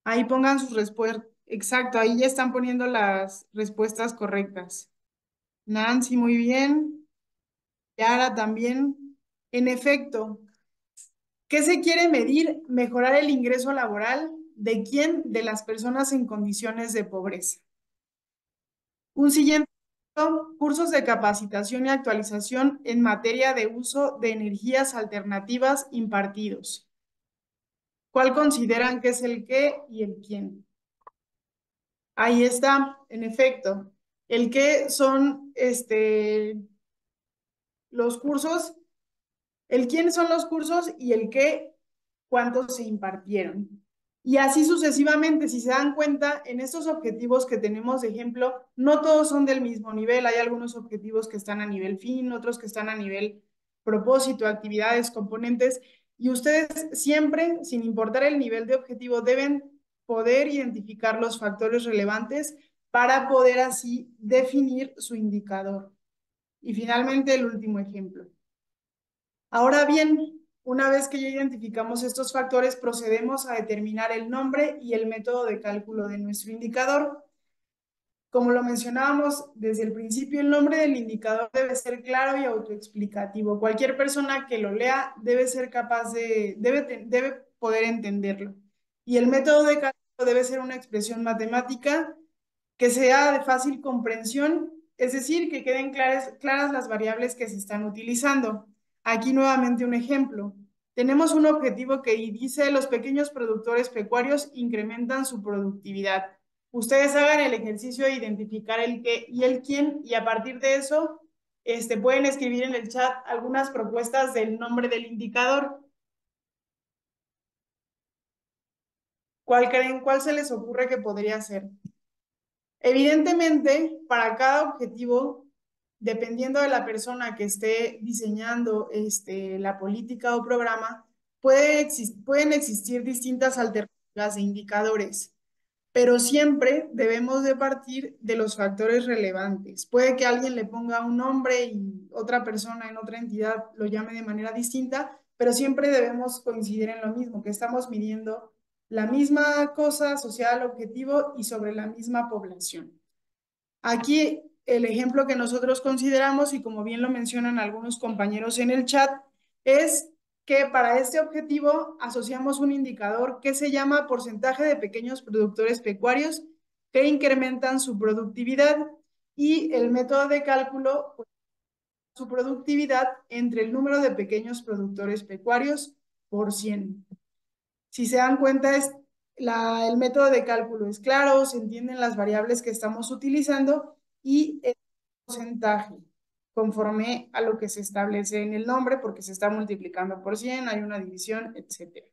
Ahí pongan sus respuestas. Exacto, ahí ya están poniendo las respuestas correctas. Nancy, muy bien. Yara también. En efecto, ¿qué se quiere medir? Mejorar el ingreso laboral. ¿De quién? De las personas en condiciones de pobreza. Un siguiente, cursos de capacitación y actualización en materia de uso de energías alternativas impartidos. ¿Cuál consideran que es el qué y el quién? Ahí está, en efecto. El qué son los cursos, el quién son los cursos y el qué, cuántos se impartieron. Y así sucesivamente, si se dan cuenta, en estos objetivos que tenemos de ejemplo, no todos son del mismo nivel. Hay algunos objetivos que están a nivel fin, otros que están a nivel propósito, actividades, componentes. Y ustedes siempre, sin importar el nivel de objetivo, deben poder identificar los factores relevantes para poder así definir su indicador. Y finalmente, el último ejemplo. Ahora bien, una vez que ya identificamos estos factores, procedemos a determinar el nombre y el método de cálculo de nuestro indicador. Como lo mencionábamos desde el principio, el nombre del indicador debe ser claro y autoexplicativo. Cualquier persona que lo lea debe ser capaz debe poder entenderlo. Y el método de cálculo debe ser una expresión matemática que sea de fácil comprensión, es decir, que queden claras las variables que se están utilizando. Aquí nuevamente un ejemplo. Tenemos un objetivo que dice los pequeños productores pecuarios incrementan su productividad. Ustedes hagan el ejercicio de identificar el qué y el quién y a partir de eso pueden escribir en el chat algunas propuestas del nombre del indicador. ¿Cuál creen? ¿Cuál se les ocurre que podría ser? Evidentemente, para cada objetivo, dependiendo de la persona que esté diseñando la política o programa, pueden existir distintas alternativas de indicadores, pero siempre debemos de partir de los factores relevantes. Puede que alguien le ponga un nombre y otra persona en otra entidad lo llame de manera distinta, pero siempre debemos coincidir en lo mismo, que estamos midiendo la misma cosa asociada al objetivo y sobre la misma población. Aquí el ejemplo que nosotros consideramos, y como bien lo mencionan algunos compañeros en el chat, es que para este objetivo asociamos un indicador que se llama porcentaje de pequeños productores pecuarios que incrementan su productividad y el método de cálculo, pues, su productividad entre el número de pequeños productores pecuarios por 100. Si se dan cuenta, el método de cálculo es claro, se entienden las variables que estamos utilizando y el porcentaje conforme a lo que se establece en el nombre, porque se está multiplicando por 100, hay una división, etc.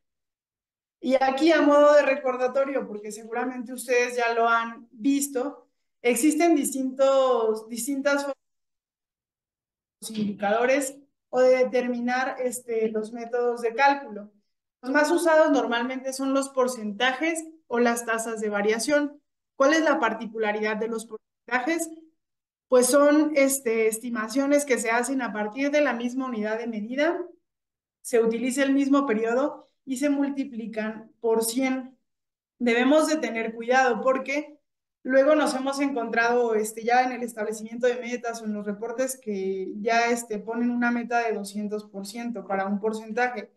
Y aquí a modo de recordatorio, porque seguramente ustedes ya lo han visto, existen distintas formas de indicadores o de determinar los métodos de cálculo. Los más usados normalmente son los porcentajes o las tasas de variación. ¿Cuál es la particularidad de los porcentajes? Pues son estimaciones que se hacen a partir de la misma unidad de medida, se utiliza el mismo periodo y se multiplican por 100. Debemos de tener cuidado porque luego nos hemos encontrado ya en el establecimiento de metas o en los reportes que ya ponen una meta de 200% para un porcentaje.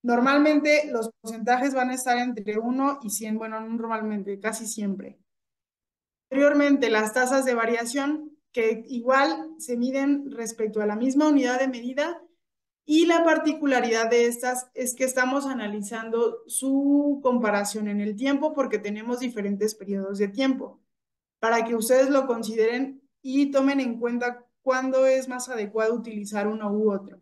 Normalmente los porcentajes van a estar entre 1 y 100, bueno, no normalmente, casi siempre. Anteriormente, las tasas de variación, que igual se miden respecto a la misma unidad de medida, y la particularidad de estas es que estamos analizando su comparación en el tiempo porque tenemos diferentes periodos de tiempo, para que ustedes lo consideren y tomen en cuenta cuándo es más adecuado utilizar uno u otro.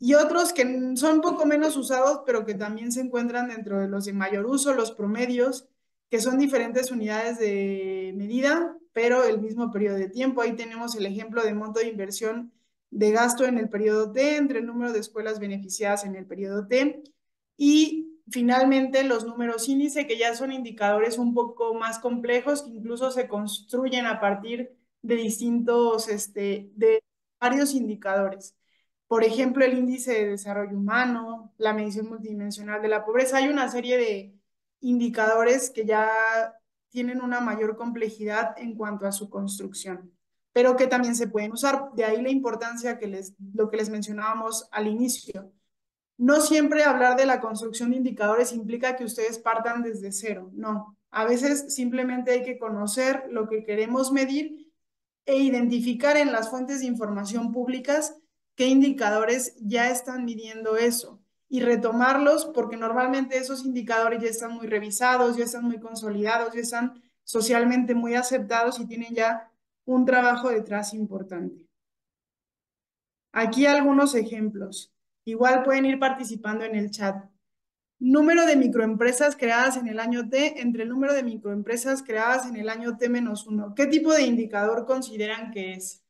Y otros que son un poco menos usados, pero que también se encuentran dentro de los de mayor uso, los promedios, que son diferentes unidades de medida, pero el mismo periodo de tiempo. Ahí tenemos el ejemplo de monto de inversión de gasto en el periodo T, entre el número de escuelas beneficiadas en el periodo T. Y finalmente los números índice, que ya son indicadores un poco más complejos, que incluso se construyen a partir de distintos, de varios indicadores. Por ejemplo, el índice de desarrollo humano, la medición multidimensional de la pobreza. Hay una serie de indicadores que ya tienen una mayor complejidad en cuanto a su construcción, pero que también se pueden usar. De ahí la importancia lo que les mencionábamos al inicio. No siempre hablar de la construcción de indicadores implica que ustedes partan desde cero, no. A veces simplemente hay que conocer lo que queremos medir e identificar en las fuentes de información públicas qué indicadores ya están midiendo eso y retomarlos porque normalmente esos indicadores ya están muy revisados, ya están muy consolidados, ya están socialmente muy aceptados y tienen ya un trabajo detrás importante. Aquí algunos ejemplos. Igual pueden ir participando en el chat. Número de microempresas creadas en el año T entre el número de microempresas creadas en el año T-1. ¿Qué tipo de indicador consideran que es?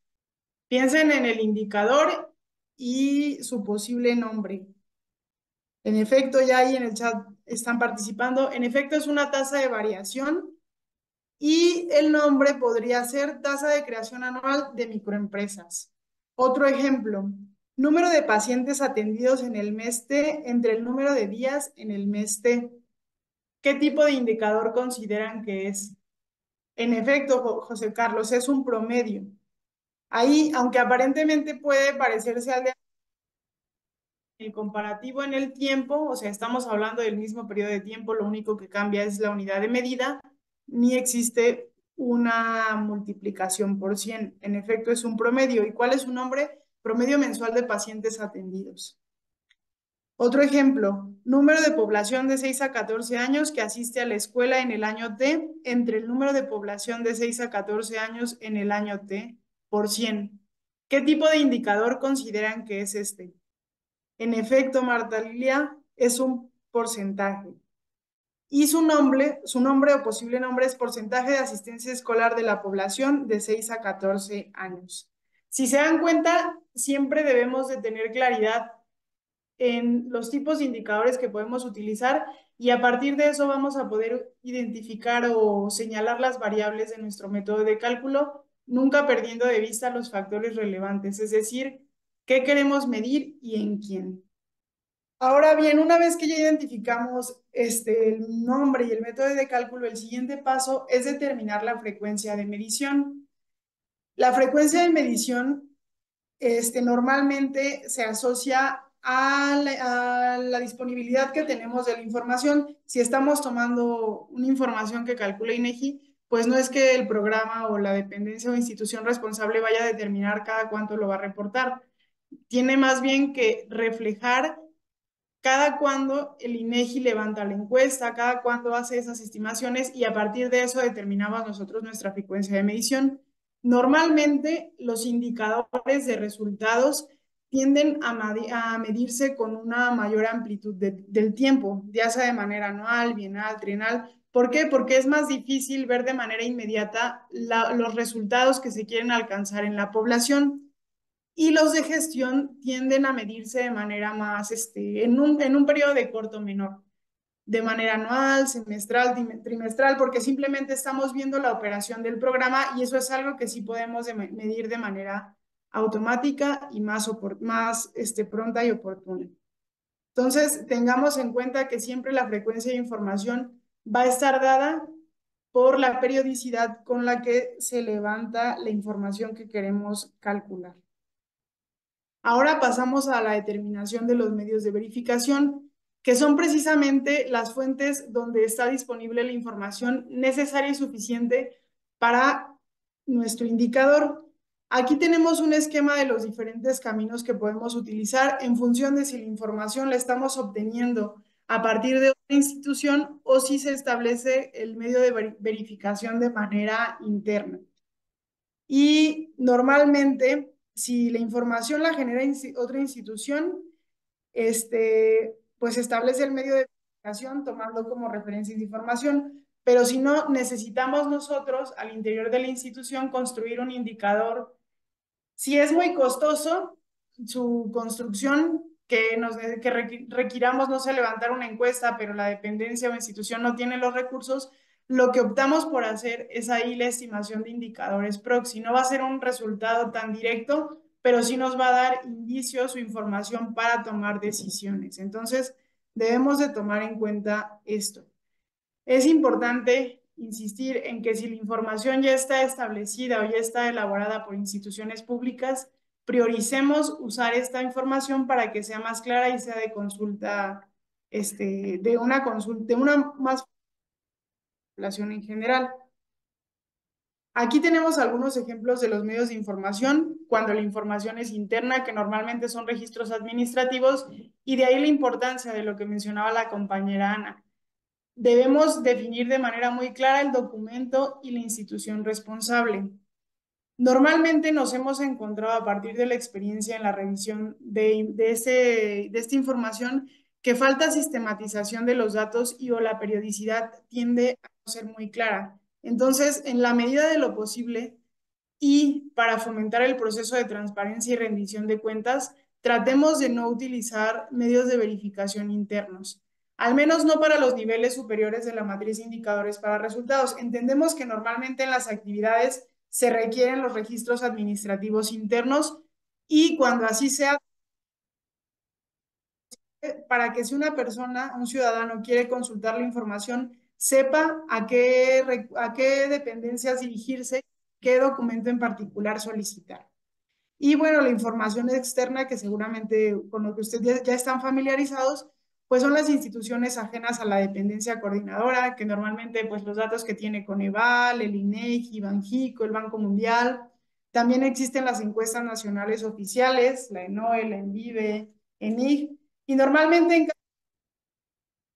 Piensen en el indicador y su posible nombre. En efecto, ya ahí en el chat están participando. En efecto, es una tasa de variación y el nombre podría ser tasa de creación anual de microempresas. Otro ejemplo, número de pacientes atendidos en el mes T entre el número de días en el mes T. ¿Qué tipo de indicador consideran que es? En efecto, José Carlos, es un promedio. Ahí, aunque aparentemente puede parecerse al de el comparativo en el tiempo, o sea, estamos hablando del mismo periodo de tiempo, lo único que cambia es la unidad de medida, ni existe una multiplicación por 100. En efecto, es un promedio. ¿Y cuál es su nombre? promedio mensual de pacientes atendidos. Otro ejemplo, número de población de 6 a 14 años que asiste a la escuela en el año T entre el número de población de 6 a 14 años en el año T por 100. ¿Qué tipo de indicador consideran que es este? En efecto, Marta Lilia, es un porcentaje. Y su nombre o posible nombre es porcentaje de asistencia escolar de la población de 6 a 14 años. Si se dan cuenta, siempre debemos de tener claridad en los tipos de indicadores que podemos utilizar y a partir de eso vamos a poder identificar o señalar las variables de nuestro método de cálculo, nunca perdiendo de vista los factores relevantes, es decir, qué queremos medir y en quién. Ahora bien, una vez que ya identificamos el nombre y el método de cálculo, el siguiente paso es determinar la frecuencia de medición. La frecuencia de medición normalmente se asocia a la disponibilidad que tenemos de la información. Si estamos tomando una información que calcula INEGI, pues no es que el programa o la dependencia o institución responsable vaya a determinar cada cuánto lo va a reportar. Tiene más bien que reflejar cada cuándo el INEGI levanta la encuesta, cada cuándo hace esas estimaciones y a partir de eso determinamos nosotros nuestra frecuencia de medición. Normalmente los indicadores de resultados tienden a medirse con una mayor amplitud del tiempo, ya sea de manera anual, bienal, trienal. ¿Por qué? Porque es más difícil ver de manera inmediata los resultados que se quieren alcanzar en la población. Y los de gestión tienden a medirse de manera más, en un periodo de corto menor, de manera anual, semestral, trimestral, porque simplemente estamos viendo la operación del programa y eso es algo que sí podemos medir de manera automática y más pronta y oportuna. Entonces, tengamos en cuenta que siempre la frecuencia de información va a estar dada por la periodicidad con la que se levanta la información que queremos calcular. Ahora pasamos a la determinación de los medios de verificación, que son precisamente las fuentes donde está disponible la información necesaria y suficiente para nuestro indicador. Aquí tenemos un esquema de los diferentes caminos que podemos utilizar en función de si la información la estamos obteniendo a partir de otra institución o si se establece el medio de verificación de manera interna. Y normalmente, si la información la genera otra institución, pues establece el medio de verificación tomando como referencia de información, pero si no, necesitamos nosotros al interior de la institución construir un indicador. Si es muy costoso su construcción, que requiramos, no sé, levantar una encuesta, pero la dependencia o institución no tiene los recursos, lo que optamos por hacer es ahí la estimación de indicadores proxy. No va a ser un resultado tan directo, pero sí nos va a dar indicios o información para tomar decisiones. Entonces, debemos de tomar en cuenta esto. Es importante insistir en que si la información ya está establecida o ya está elaborada por instituciones públicas, prioricemos usar esta información para que sea más clara y sea de consulta, de una más población en general. Aquí tenemos algunos ejemplos de los medios de información cuando la información es interna, que normalmente son registros administrativos, y de ahí la importancia de lo que mencionaba la compañera Ana. Debemos definir de manera muy clara el documento y la institución responsable. Normalmente nos hemos encontrado a partir de la experiencia en la revisión de esta información que falta sistematización de los datos y o la periodicidad tiende a no ser muy clara. Entonces, en la medida de lo posible y para fomentar el proceso de transparencia y rendición de cuentas, tratemos de no utilizar medios de verificación internos, al menos no para los niveles superiores de la matriz de indicadores para resultados. Entendemos que normalmente en las actividades se requieren los registros administrativos internos y cuando así sea, para que si una persona, un ciudadano quiere consultar la información, sepa a qué dependencias dirigirse, qué documento en particular solicitar. Y bueno, la información externa, que seguramente con lo que ustedes ya están familiarizados, pues son las instituciones ajenas a la dependencia coordinadora, que normalmente pues los datos que tiene Coneval, el INEGI, Banjico, el Banco Mundial. También existen las encuestas nacionales oficiales, la ENOE, la ENVIVE, ENIG, y normalmente en cada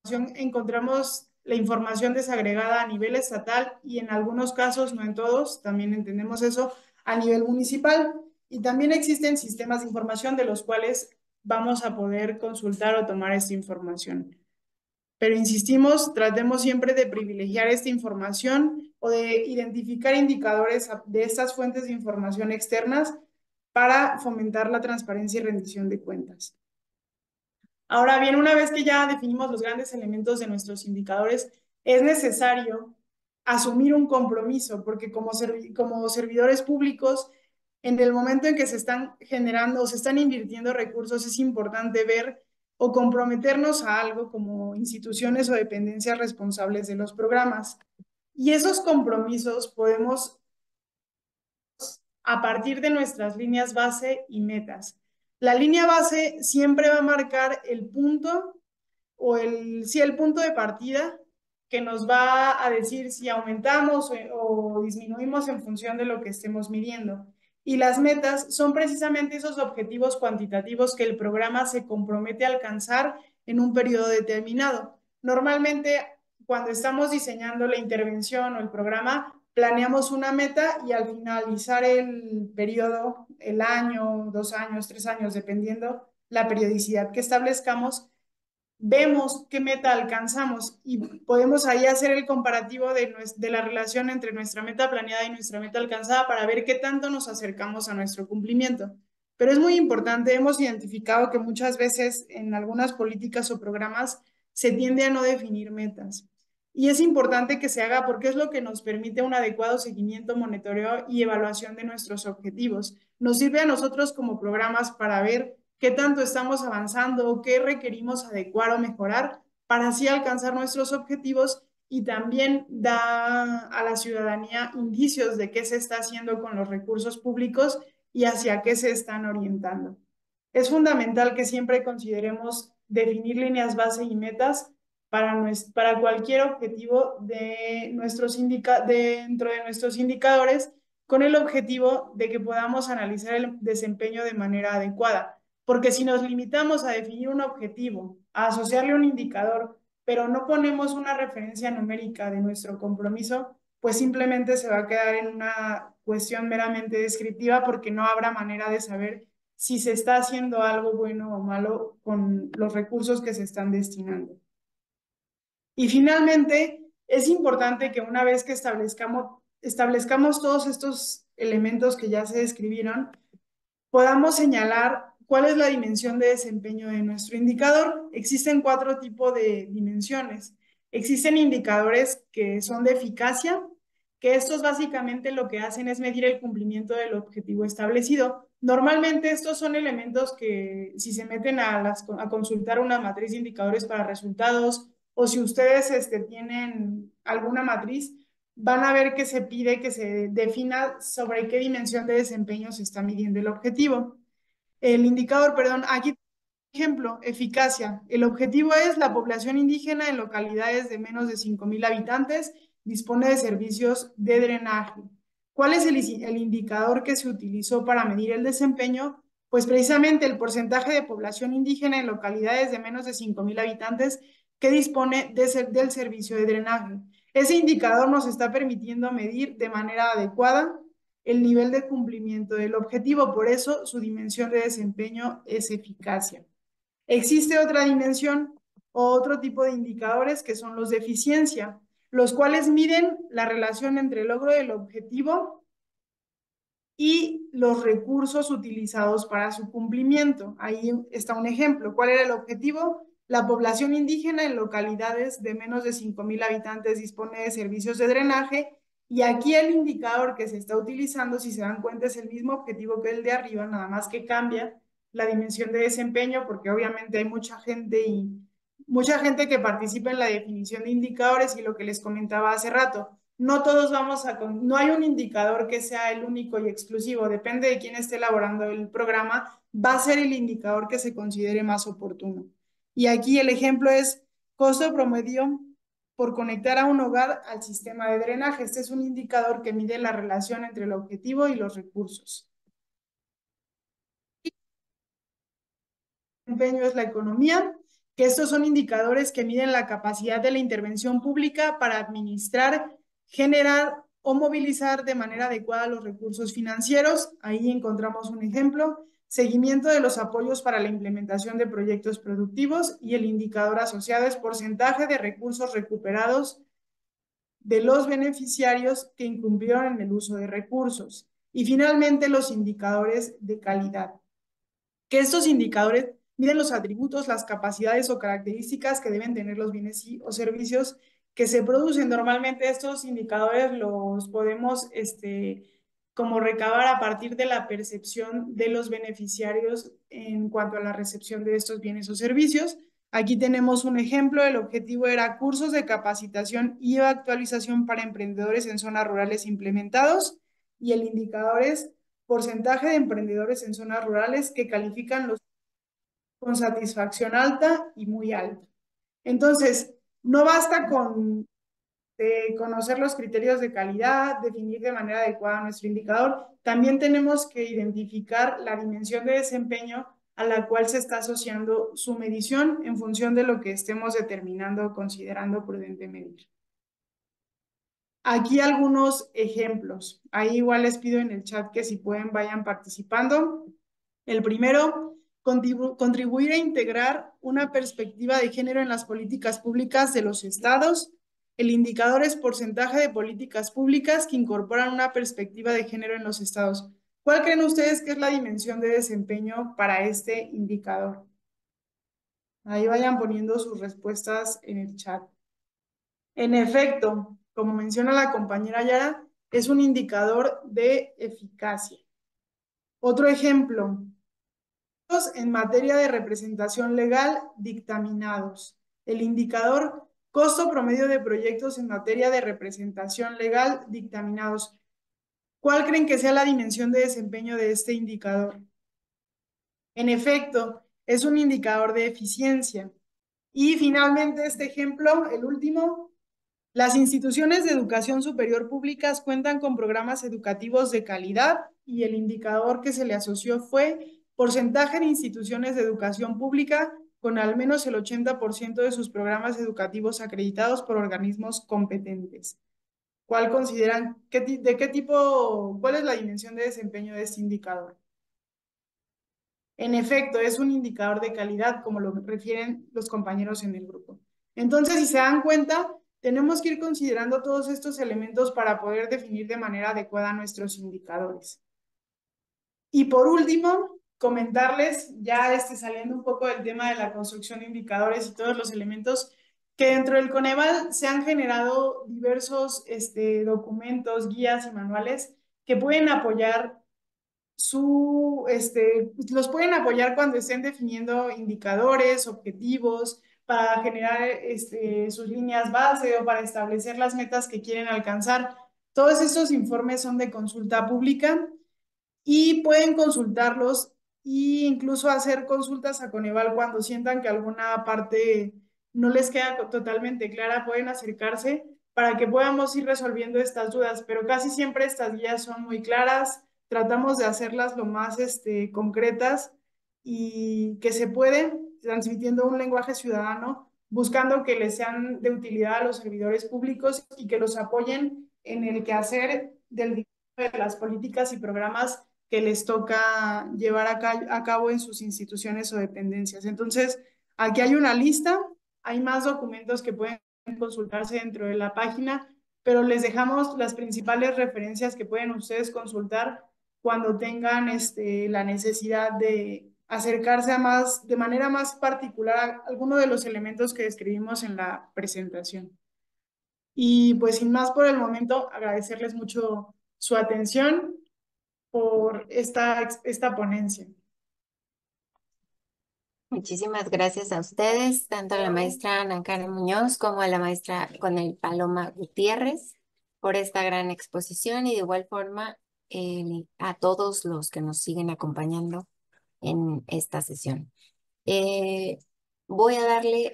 ocasión encontramos la información desagregada a nivel estatal y en algunos casos, no en todos, también entendemos eso, a nivel municipal. Y también existen sistemas de información de los cuales vamos a poder consultar o tomar esta información. Pero insistimos, tratemos siempre de privilegiar esta información o de identificar indicadores de estas fuentes de información externas para fomentar la transparencia y rendición de cuentas. Ahora bien, una vez que ya definimos los grandes elementos de nuestros indicadores, es necesario asumir un compromiso, porque como servidores públicos, en el momento en que se están generando o se están invirtiendo recursos, es importante ver o comprometernos a algo como instituciones o dependencias responsables de los programas. Y esos compromisos podemos a partir de nuestras líneas base y metas. La línea base siempre va a marcar el punto o el punto de partida que nos va a decir si aumentamos o disminuimos en función de lo que estemos midiendo. Y las metas son precisamente esos objetivos cuantitativos que el programa se compromete a alcanzar en un periodo determinado. Normalmente, cuando estamos diseñando la intervención o el programa, planeamos una meta y al finalizar el periodo, el año, 2 años, 3 años, dependiendo la periodicidad que establezcamos, vemos qué meta alcanzamos y podemos ahí hacer el comparativo de la relación entre nuestra meta planeada y nuestra meta alcanzada para ver qué tanto nos acercamos a nuestro cumplimiento. Pero es muy importante, hemos identificado que muchas veces en algunas políticas o programas se tiende a no definir metas. Y es importante que se haga porque es lo que nos permite un adecuado seguimiento, monitoreo y evaluación de nuestros objetivos. Nos sirve a nosotros como programas para ver qué tanto estamos avanzando o qué requerimos adecuar o mejorar para así alcanzar nuestros objetivos y también da a la ciudadanía indicios de qué se está haciendo con los recursos públicos y hacia qué se están orientando. Es fundamental que siempre consideremos definir líneas base y metas para cualquier objetivo dentro de nuestros indicadores con el objetivo de que podamos analizar el desempeño de manera adecuada. Porque si nos limitamos a definir un objetivo, a asociarle un indicador, pero no ponemos una referencia numérica de nuestro compromiso, pues simplemente se va a quedar en una cuestión meramente descriptiva porque no habrá manera de saber si se está haciendo algo bueno o malo con los recursos que se están destinando. Y finalmente, es importante que una vez que establezcamos todos estos elementos que ya se describieron, podamos señalar cuál es la dimensión de desempeño de nuestro indicador. Existen 4 tipos de dimensiones. Existen indicadores que son de eficacia, que estos básicamente lo que hacen es medir el cumplimiento del objetivo establecido. Normalmente estos son elementos que si se meten a consultar una matriz de indicadores para resultados o si ustedes tienen alguna matriz, van a ver que se pide que se defina sobre qué dimensión de desempeño se está midiendo el objetivo. El indicador, perdón, aquí, por ejemplo, eficacia. El objetivo es la población indígena en localidades de menos de 5,000 habitantes dispone de servicios de drenaje. ¿Cuál es el indicador que se utilizó para medir el desempeño? Pues precisamente el porcentaje de población indígena en localidades de menos de 5,000 habitantes que dispone del servicio de drenaje. Ese indicador nos está permitiendo medir de manera adecuada el nivel de cumplimiento del objetivo, por eso su dimensión de desempeño es eficacia. Existe otra dimensión o otro tipo de indicadores que son los de eficiencia, los cuales miden la relación entre el logro del objetivo y los recursos utilizados para su cumplimiento. Ahí está un ejemplo. ¿Cuál era el objetivo? La población indígena en localidades de menos de 5,000 habitantes dispone de servicios de drenaje y aquí el indicador que se está utilizando, si se dan cuenta, es el mismo objetivo que el de arriba, nada más que cambia la dimensión de desempeño porque obviamente hay mucha gente que participa en la definición de indicadores y lo que les comentaba hace rato. No todos no hay un indicador que sea el único y exclusivo, depende de quién esté elaborando el programa, va a ser el indicador que se considere más oportuno. Y aquí el ejemplo es costo promedio por conectar a un hogar al sistema de drenaje. Este es un indicador que mide la relación entre el objetivo y los recursos. El desempeño es la economía, que estos son indicadores que miden la capacidad de la intervención pública para administrar, generar o movilizar de manera adecuada los recursos financieros. Ahí encontramos un ejemplo: seguimiento de los apoyos para la implementación de proyectos productivos, y el indicador asociado es porcentaje de recursos recuperados de los beneficiarios que incumplieron en el uso de recursos. Y finalmente, los indicadores de calidad, que estos indicadores miden los atributos, las capacidades o características que deben tener los bienes o servicios que se producen. Normalmente estos indicadores los podemos como recabar a partir de la percepción de los beneficiarios en cuanto a la recepción de estos bienes o servicios. Aquí tenemos un ejemplo. El objetivo era cursos de capacitación y actualización para emprendedores en zonas rurales implementados, y el indicador es porcentaje de emprendedores en zonas rurales que califican los con satisfacción alta y muy alta. Entonces, no basta con conocer los criterios de calidad, definir de manera adecuada nuestro indicador, también tenemos que identificar la dimensión de desempeño a la cual se está asociando su medición en función de lo que estemos determinando o considerando prudente medir. Aquí algunos ejemplos. Ahí igual les pido en el chat que si pueden vayan participando. El primero, contribuir a integrar una perspectiva de género en las políticas públicas de los estados. El indicador es porcentaje de políticas públicas que incorporan una perspectiva de género en los estados. ¿Cuál creen ustedes que es la dimensión de desempeño para este indicador? Ahí vayan poniendo sus respuestas en el chat. En efecto, como menciona la compañera Yara, es un indicador de eficacia. Otro ejemplo, en materia de representación legal dictaminados. El indicador costo promedio de proyectos en materia de representación legal dictaminados. ¿Cuál creen que sea la dimensión de desempeño de este indicador? En efecto, es un indicador de eficiencia. Y finalmente este ejemplo, el último, las instituciones de educación superior públicas cuentan con programas educativos de calidad, y el indicador que se le asoció fue porcentaje de instituciones de educación pública con al menos el 80% de sus programas educativos acreditados por organismos competentes. ¿Cuál consideran, de qué tipo, cuál es la dimensión de desempeño de este indicador? En efecto, es un indicador de calidad, como lo refieren los compañeros en el grupo. Entonces, si se dan cuenta, tenemos que ir considerando todos estos elementos para poder definir de manera adecuada nuestros indicadores. Y por último, comentarles, ya saliendo un poco del tema de la construcción de indicadores y todos los elementos, que dentro del Coneval se han generado diversos documentos, guías y manuales que pueden apoyar los pueden apoyar cuando estén definiendo indicadores, objetivos, para generar sus líneas base o para establecer las metas que quieren alcanzar. Todos estos informes son de consulta pública y pueden consultarlos e incluso hacer consultas a Coneval cuando sientan que alguna parte no les queda totalmente clara. Pueden acercarse para que podamos ir resolviendo estas dudas, pero casi siempre estas guías son muy claras. Tratamos de hacerlas lo más concretas y que se pueden, transmitiendo un lenguaje ciudadano, buscando que les sean de utilidad a los servidores públicos y que los apoyen en el quehacer de las políticas y programas que les toca llevar a cabo en sus instituciones o dependencias. Entonces, aquí hay una lista, hay más documentos que pueden consultarse dentro de la página, pero les dejamos las principales referencias que pueden ustedes consultar cuando tengan la necesidad de acercarse de manera más particular a alguno de los elementos que describimos en la presentación. Y pues sin más por el momento, agradecerles mucho su atención por esta ponencia. Muchísimas gracias a ustedes, tanto a la maestra Ana Karen Muñoz como a la maestra Conel Paloma Gutiérrez, por esta gran exposición, y de igual forma a todos los que nos siguen acompañando en esta sesión. Voy a darle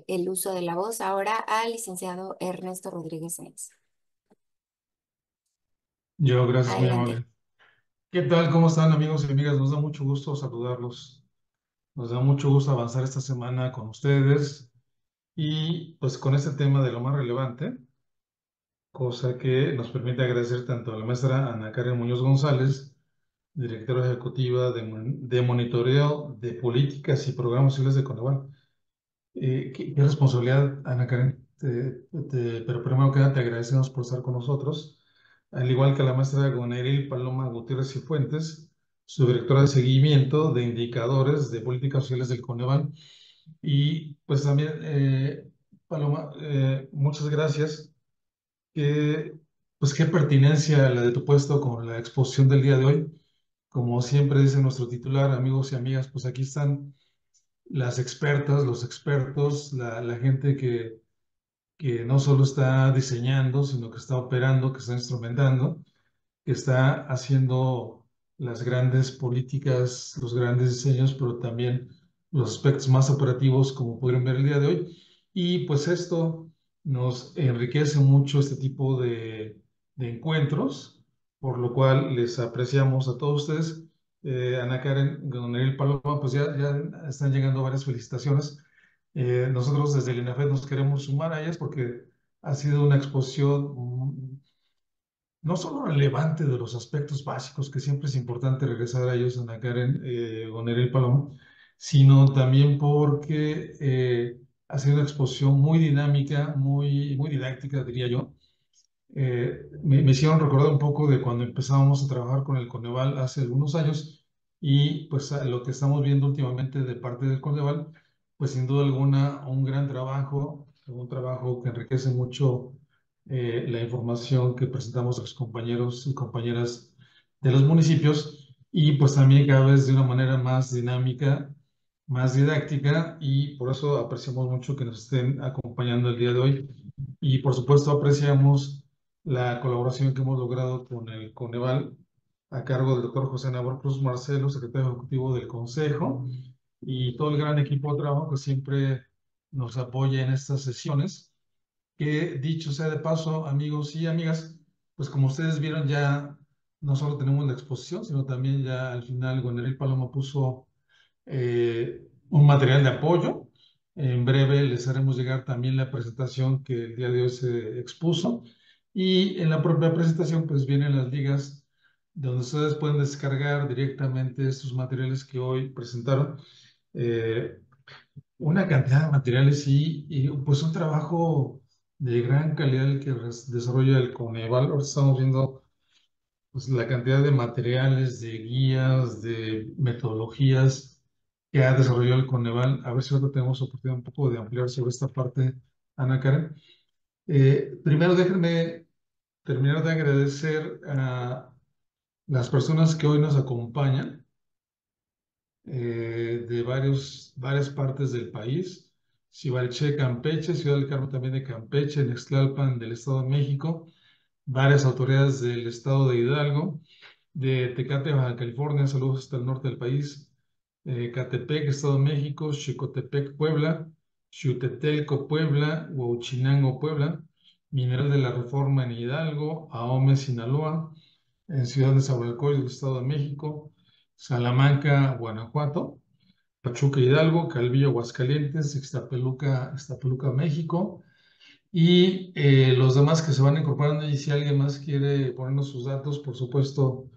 el uso de la voz ahora al licenciado Ernesto Rodríguez Sáenz. Gracias, muy Adelante. amable. ¿Qué tal? ¿Cómo están, amigos y amigas? Nos da mucho gusto saludarlos. Nos da mucho gusto avanzar esta semana con ustedes y pues con este tema de lo más relevante, cosa que nos permite agradecer tanto a la maestra Ana Karen Muñoz González, directora ejecutiva de Monitoreo de Políticas y Programas Sociales de Coneval. Qué responsabilidad, Ana Karen, pero primero que nada te agradecemos por estar con nosotros, al igual que a la maestra Goneril Paloma Gutiérrez y Fuentes, su directora de seguimiento de indicadores de políticas sociales del Coneval. Y pues también, Paloma, muchas gracias. Pues qué pertinencia la de tu puesto con la exposición del día de hoy. Como siempre dice nuestro titular, amigos y amigas, pues aquí están las expertas, los expertos, la gente que no solo está diseñando, sino que está operando, que está instrumentando, que está haciendo las grandes políticas, los grandes diseños, pero también los aspectos más operativos, como pudieron ver el día de hoy. Y pues esto nos enriquece mucho este tipo de encuentros, por lo cual les apreciamos a todos ustedes. Ana Karen, Gonel Paloma, pues ya están llegando varias felicitaciones. Nosotros desde el INAFED nos queremos sumar a ellas porque ha sido una exposición no solo relevante de los aspectos básicos, que siempre es importante regresar a ellos, Ana Karen, Gonel Paloma, sino también porque ha sido una exposición muy dinámica, muy didáctica, diría yo. Me hicieron recordar un poco de cuando empezábamos a trabajar con el Coneval hace algunos años y pues lo que estamos viendo últimamente de parte del Coneval, pues sin duda alguna un gran trabajo, un trabajo que enriquece mucho la información que presentamos a los compañeros y compañeras de los municipios y pues también cada vez de una manera más dinámica, más didáctica y por eso apreciamos mucho que nos estén acompañando el día de hoy y por supuesto apreciamos la colaboración que hemos logrado con el Coneval a cargo del doctor José Nabor Cruz Marcelo, secretario ejecutivo del Consejo, y todo el gran equipo de trabajo que siempre nos apoya en estas sesiones. Que dicho sea de paso, amigos y amigas, pues como ustedes vieron ya no solo tenemos la exposición, sino también ya al final Goneril Paloma puso un material de apoyo. En breve les haremos llegar también la presentación que el día de hoy se expuso. Y en la propia presentación pues vienen las ligas donde ustedes pueden descargar directamente estos materiales que hoy presentaron. Una cantidad de materiales y pues un trabajo de gran calidad el que desarrolla el Coneval. Ahora estamos viendo pues, la cantidad de materiales, de guías, de metodologías que ha desarrollado el Coneval. A ver si ahora tenemos oportunidad un poco de ampliar sobre esta parte, Ana Karen. Primero déjenme terminar de agradecer a las personas que hoy nos acompañan de varias partes del país. Sibariche, Campeche, Ciudad del Carmen también de Campeche, Nextlalpan del Estado de México, varias autoridades del Estado de Hidalgo, de Tecate, Baja California, saludos hasta el norte del país, Catepec, Estado de México, Xicotepec, Puebla, Xiutetelco, Puebla, Huauchinango, Puebla, Mineral de la Reforma en Hidalgo, Ahome, Sinaloa, en Ciudad de Nezahualcóyotl, del Estado de México, Salamanca, Guanajuato, Pachuca, Hidalgo, Calvillo, Aguascalientes, Ixtapeluca, México, y los demás que se van incorporando, y si alguien más quiere ponernos sus datos, por supuesto,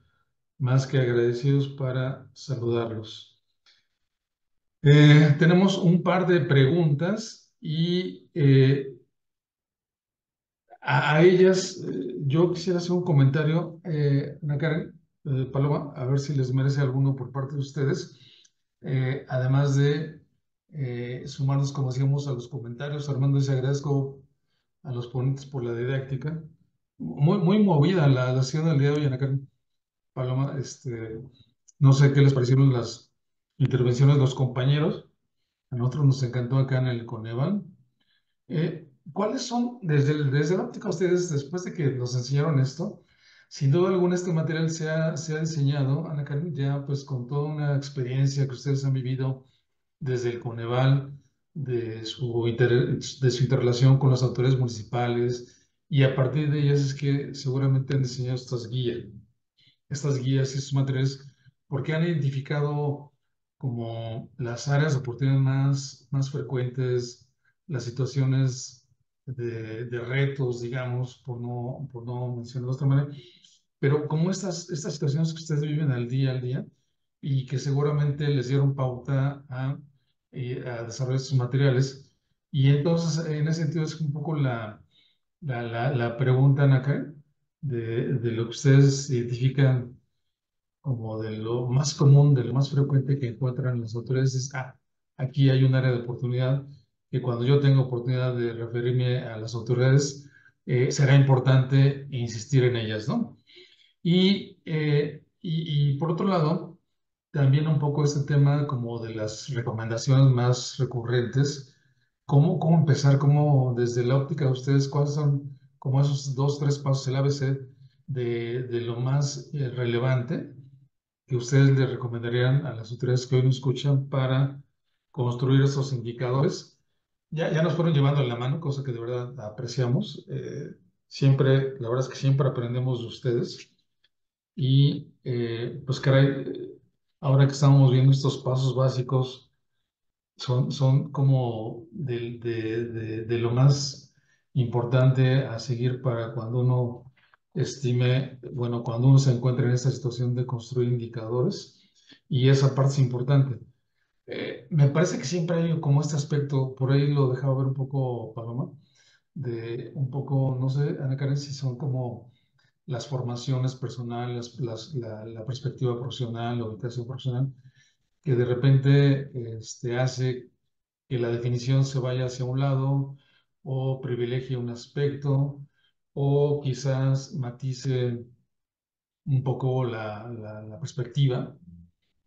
más que agradecidos para saludarlos. Tenemos un par de preguntas y a ellas yo quisiera hacer un comentario, Ana Karen, Paloma, a ver si les merece alguno por parte de ustedes. Además de sumarnos, como decíamos, a los comentarios. Armando, les agradezco a los ponentes por la didáctica. Muy movida la sesión del día de hoy, Ana Karen, Paloma. No sé qué les parecieron las intervenciones de los compañeros. A nosotros nos encantó acá en el Coneval. ¿Cuáles son, desde la óptica de ustedes, después de que nos enseñaron esto, sin duda alguna este material se ha diseñado, Ana Karen, ya pues con toda una experiencia que ustedes han vivido desde el Coneval, de su interrelación con las autoridades municipales, y a partir de ellas es que seguramente han diseñado estas guías y estos materiales, porque han identificado como las áreas de oportunidad más frecuentes, las situaciones de retos, digamos, por no mencionarlo de otra manera, pero como estas situaciones que ustedes viven al día y que seguramente les dieron pauta a desarrollar estos materiales. Y entonces, en ese sentido, es un poco la pregunta, Ana, de lo que ustedes identifican como de lo más común, de lo más frecuente que encuentran las autoridades, es, aquí hay un área de oportunidad que cuando yo tengo oportunidad de referirme a las autoridades, será importante insistir en ellas, ¿no? Y por otro lado, también un poco este tema como de las recomendaciones más recurrentes, cómo empezar, cómo desde la óptica de ustedes, cuáles son como esos dos, tres pasos, el ABC de lo más relevante que ustedes le recomendarían a las autoridades que hoy nos escuchan para construir esos indicadores. Ya nos fueron llevando de la mano, cosa que de verdad apreciamos. Siempre, la verdad es que siempre aprendemos de ustedes. Y pues caray, ahora que estamos viendo estos pasos básicos, son como de lo más importante a seguir para cuando uno estime, bueno, cuando uno se encuentra en esta situación de construir indicadores. Y esa parte es importante. Me parece que siempre hay como este aspecto, por ahí lo dejaba ver un poco Paloma, de un poco, no sé, Ana Karen, si son como las formaciones personales, la perspectiva profesional, la orientación profesional, que de repente hace que la definición se vaya hacia un lado o privilegie un aspecto o quizás matice un poco la perspectiva,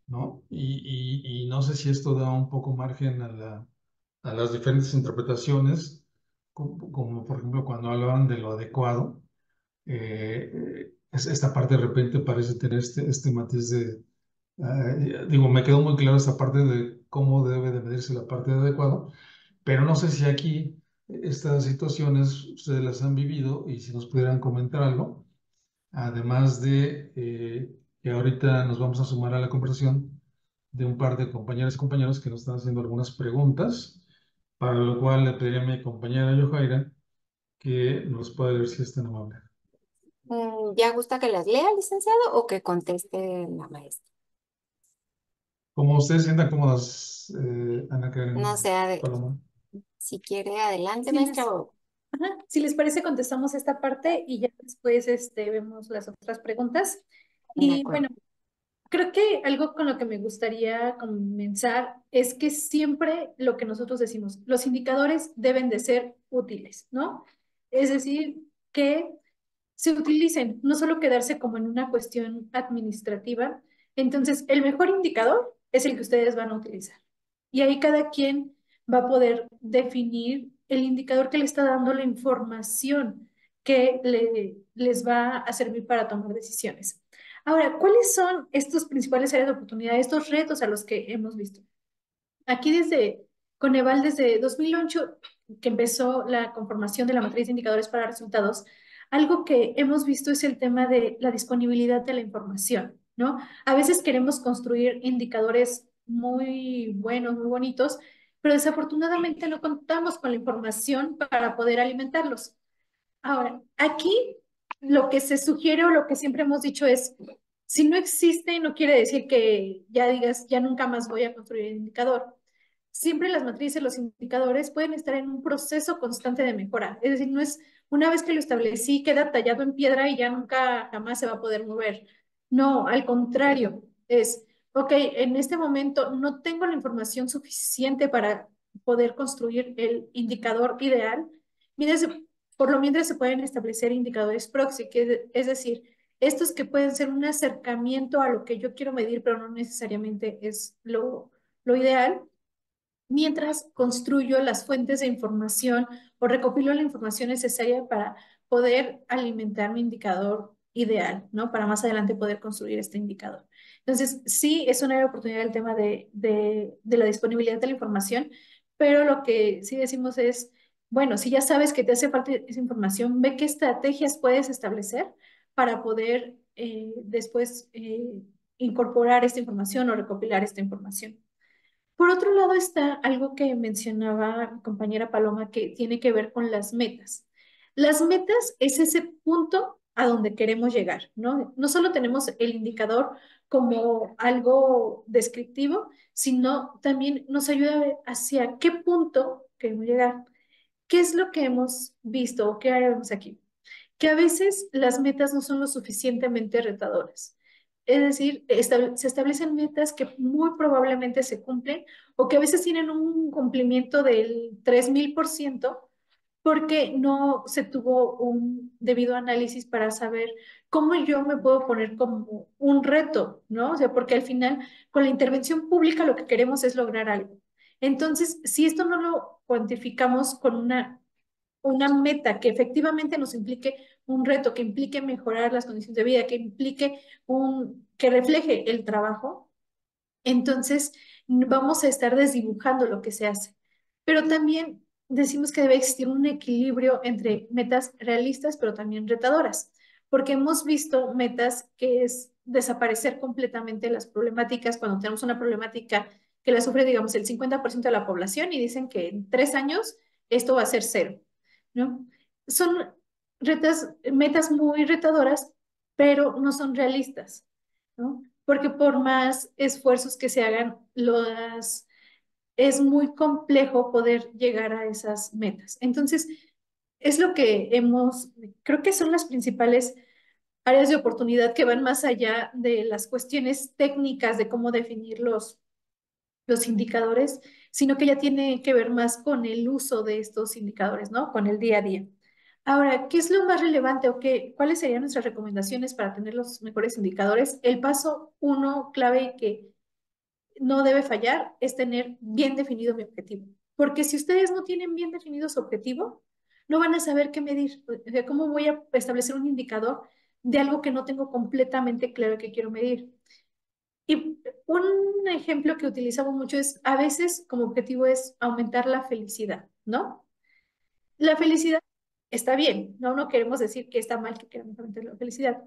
¿no? Y no sé si esto da un poco margen a las diferentes interpretaciones, como por ejemplo cuando hablaban de lo adecuado, esta parte de repente parece tener este matiz de, digo, me quedó muy claro esta parte de cómo debe de medirse la parte de adecuado, pero no sé si aquí estas situaciones ustedes las han vivido y si nos pudieran comentar algo, además de que ahorita nos vamos a sumar a la conversación de un par de compañeras y compañeros que nos están haciendo algunas preguntas, para lo cual le pediría a mi compañera Yojaira que nos pueda leer si es tan amable. ¿Ya gusta que las lea, licenciado, o que conteste la maestra? Como ustedes sientan cómodas, Ana Karen, No sé, Paloma. si quiere, adelante, Sí, maestra. Ajá, si les parece, contestamos esta parte y ya después vemos las otras preguntas. De Y acuerdo. bueno, creo que algo con lo que me gustaría comenzar es que siempre lo que nosotros decimos, los indicadores deben de ser útiles, ¿no? Es decir, que se utilicen, no solo quedarse como en una cuestión administrativa. Entonces, el mejor indicador es el que ustedes van a utilizar. Y ahí cada quien va a poder definir el indicador que le está dando la información que les va a servir para tomar decisiones. Ahora, ¿cuáles son estos principales áreas de oportunidad, estos retos a los que hemos visto? Aquí desde Coneval, desde 2008, que empezó la conformación de la matriz de indicadores para resultados, algo que hemos visto es el tema de la disponibilidad de la información, ¿no? A veces queremos construir indicadores muy buenos, muy bonitos, pero desafortunadamente no contamos con la información para poder alimentarlos. Ahora, aquí lo que se sugiere o lo que siempre hemos dicho es, si no existe, no quiere decir que ya digas, ya nunca más voy a construir el indicador. Siempre las matrices, los indicadores pueden estar en un proceso constante de mejora. Es decir, no es una vez que lo establecí, queda tallado en piedra y ya nunca jamás se va a poder mover. No, al contrario, es, ok, en este momento no tengo la información suficiente para poder construir el indicador ideal. Mientras, por lo mientras se pueden establecer indicadores proxy, que es decir, estos que pueden ser un acercamiento a lo que yo quiero medir, pero no necesariamente es lo ideal, mientras construyo las fuentes de información o recopilo la información necesaria para poder alimentar mi indicador ideal, ¿no? Para más adelante poder construir este indicador. Entonces, sí, es una oportunidad el tema de la disponibilidad de la información, pero lo que sí decimos es, bueno, si ya sabes que te hace falta esa información, ve qué estrategias puedes establecer para poder después incorporar esta información o recopilar esta información. Por otro lado está algo que mencionaba mi compañera Paloma que tiene que ver con las metas. Las metas es ese punto a donde queremos llegar, ¿no? No solo tenemos el indicador como algo descriptivo, sino también nos ayuda a ver hacia qué punto queremos llegar. ¿Qué es lo que hemos visto o qué haremos aquí? Que a veces las metas no son lo suficientemente retadoras. Es decir, se establecen metas que muy probablemente se cumplen o que a veces tienen un cumplimiento del 3000% porque no se tuvo un debido análisis para saber cómo yo me puedo poner como un reto, ¿no? O sea, porque al final con la intervención pública lo que queremos es lograr algo. Entonces, si esto no lo cuantificamos con una meta que efectivamente nos implique un reto, que implique mejorar las condiciones de vida, que implique que refleje el trabajo, entonces vamos a estar desdibujando lo que se hace. Pero también decimos que debe existir un equilibrio entre metas realistas, pero también retadoras, porque hemos visto metas que es desaparecer completamente las problemáticas cuando tenemos una problemática que la sufre, digamos, el 50% de la población y dicen que en 3 años esto va a ser cero, ¿no? Son metas muy retadoras, pero no son realistas, ¿no? Porque por más esfuerzos que se hagan, es muy complejo poder llegar a esas metas. Entonces, es lo que creo que son las principales áreas de oportunidad que van más allá de las cuestiones técnicas de cómo definir los indicadores, sino que ya tiene que ver más con el uso de estos indicadores, ¿no? Con el día a día. Ahora, ¿qué es lo más relevante o cuáles serían nuestras recomendaciones para tener los mejores indicadores? El paso uno clave que no debe fallar es tener bien definido mi objetivo. Porque si ustedes no tienen bien definido su objetivo, no van a saber qué medir. O sea, ¿cómo voy a establecer un indicador de algo que no tengo completamente claro que quiero medir? Y un ejemplo que utilizamos mucho es, a veces como objetivo es aumentar la felicidad, ¿no? La felicidad está bien, ¿no? No queremos decir que está mal que queramos aumentar la felicidad,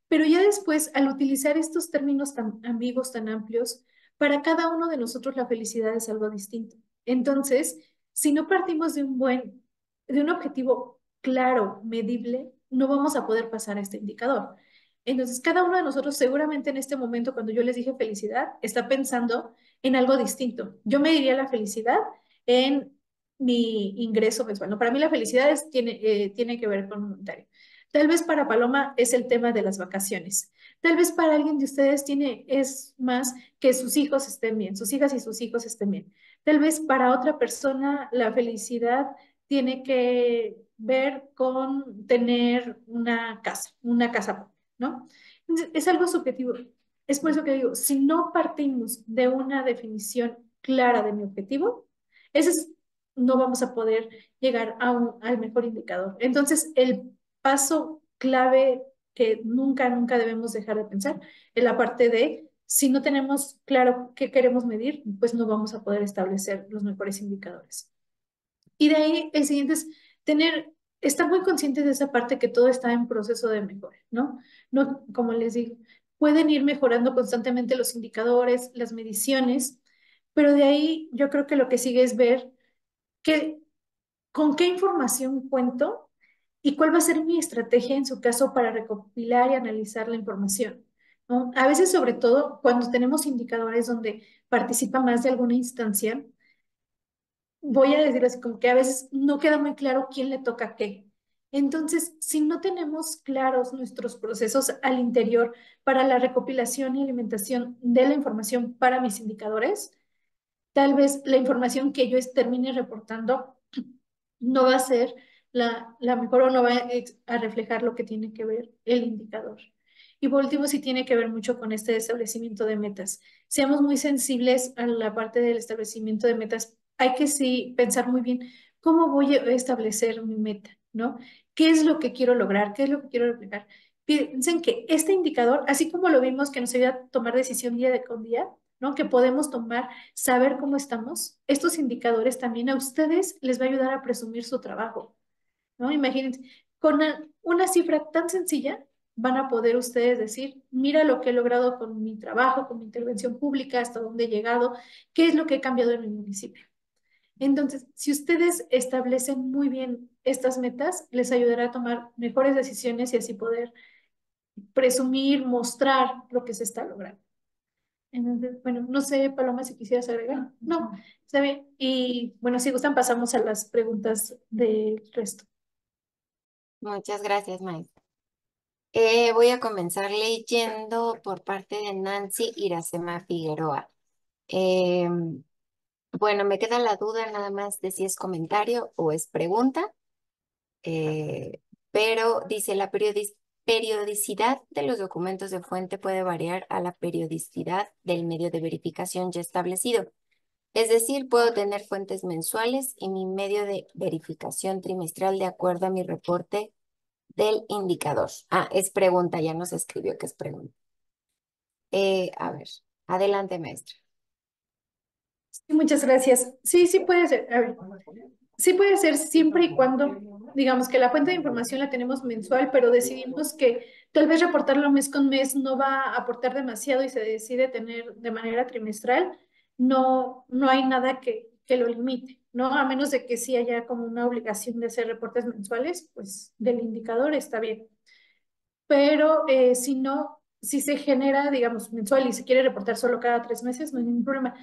pero ya después, al utilizar estos términos tan ambiguos, tan amplios, para cada uno de nosotros la felicidad es algo distinto. Entonces, si no partimos de un objetivo claro, medible, no vamos a poder pasar a este indicador. Entonces, cada uno de nosotros seguramente en este momento, cuando yo les dije felicidad, está pensando en algo distinto. Yo me diría la felicidad en mi ingreso mensual. No, para mí la felicidad tiene que ver con monetario. Tal vez para Paloma es el tema de las vacaciones. Tal vez para alguien de ustedes es más que sus hijos estén bien, sus hijas y sus hijos estén bien. Tal vez para otra persona la felicidad tiene que ver con tener una casa, ¿no? Entonces, es algo subjetivo. Es por eso que digo, si no partimos de una definición clara de mi objetivo, ese es no vamos a poder llegar al mejor indicador. Entonces, el paso clave que nunca, nunca debemos dejar de pensar es la parte de, si no tenemos claro qué queremos medir, pues no vamos a poder establecer los mejores indicadores. Y de ahí el siguiente es estar muy conscientes de esa parte que todo está en proceso de mejora, ¿no? No, como les digo, pueden ir mejorando constantemente los indicadores, las mediciones, pero de ahí yo creo que lo que sigue es ver ¿qué, con qué información cuento y cuál va a ser mi estrategia en su caso para recopilar y analizar la información? ¿No? A veces, sobre todo, cuando tenemos indicadores donde participa más de alguna instancia, voy a decir así como que a veces no queda muy claro quién le toca qué. Entonces, si no tenemos claros nuestros procesos al interior para la recopilación y alimentación de la información para mis indicadores, tal vez la información que yo termine reportando no va a ser la mejor o no va a reflejar lo que tiene que ver el indicador. Y por último, sí tiene que ver mucho con este establecimiento de metas. Seamos muy sensibles a la parte del establecimiento de metas. Hay que sí pensar muy bien cómo voy a establecer mi meta, ¿no? ¿Qué es lo que quiero lograr? ¿Qué es lo que quiero reflejar? Piensen que este indicador, así como lo vimos que nos ayuda a tomar decisión día con día, ¿no? Que podemos tomar, saber cómo estamos. Estos indicadores también a ustedes les va a ayudar a presumir su trabajo, ¿no? Imagínense, con una cifra tan sencilla van a poder ustedes decir, mira lo que he logrado con mi trabajo, con mi intervención pública, hasta dónde he llegado, qué es lo que he cambiado en mi municipio. Entonces, si ustedes establecen muy bien estas metas, les ayudará a tomar mejores decisiones y así poder presumir, mostrar lo que se está logrando. Entonces, bueno, no sé, Paloma, si quisieras agregar. No, está bien. Y bueno, si gustan, pasamos a las preguntas del resto. Muchas gracias, maestra. Voy a comenzar leyendo por parte de Nancy Iracema Figueroa. Bueno, me queda la duda nada más de si es comentario o es pregunta, pero dice la periodicidad de los documentos de fuente puede variar a la periodicidad del medio de verificación ya establecido. Es decir, puedo tener fuentes mensuales y mi medio de verificación trimestral de acuerdo a mi reporte del indicador. Ah, es pregunta, ya nos escribió que es pregunta. A ver, adelante, maestra. Sí, muchas gracias. Sí, sí puede ser. A ver, sí puede ser siempre y cuando, digamos que la fuente de información la tenemos mensual, pero decidimos que tal vez reportarlo mes con mes no va a aportar demasiado y se decide tener de manera trimestral. No, no hay nada que lo limite, ¿no? A menos de que sí haya como una obligación de hacer reportes mensuales, pues del indicador está bien. Pero si no, si se genera, digamos, mensual y se quiere reportar solo cada 3 meses, no hay ningún problema.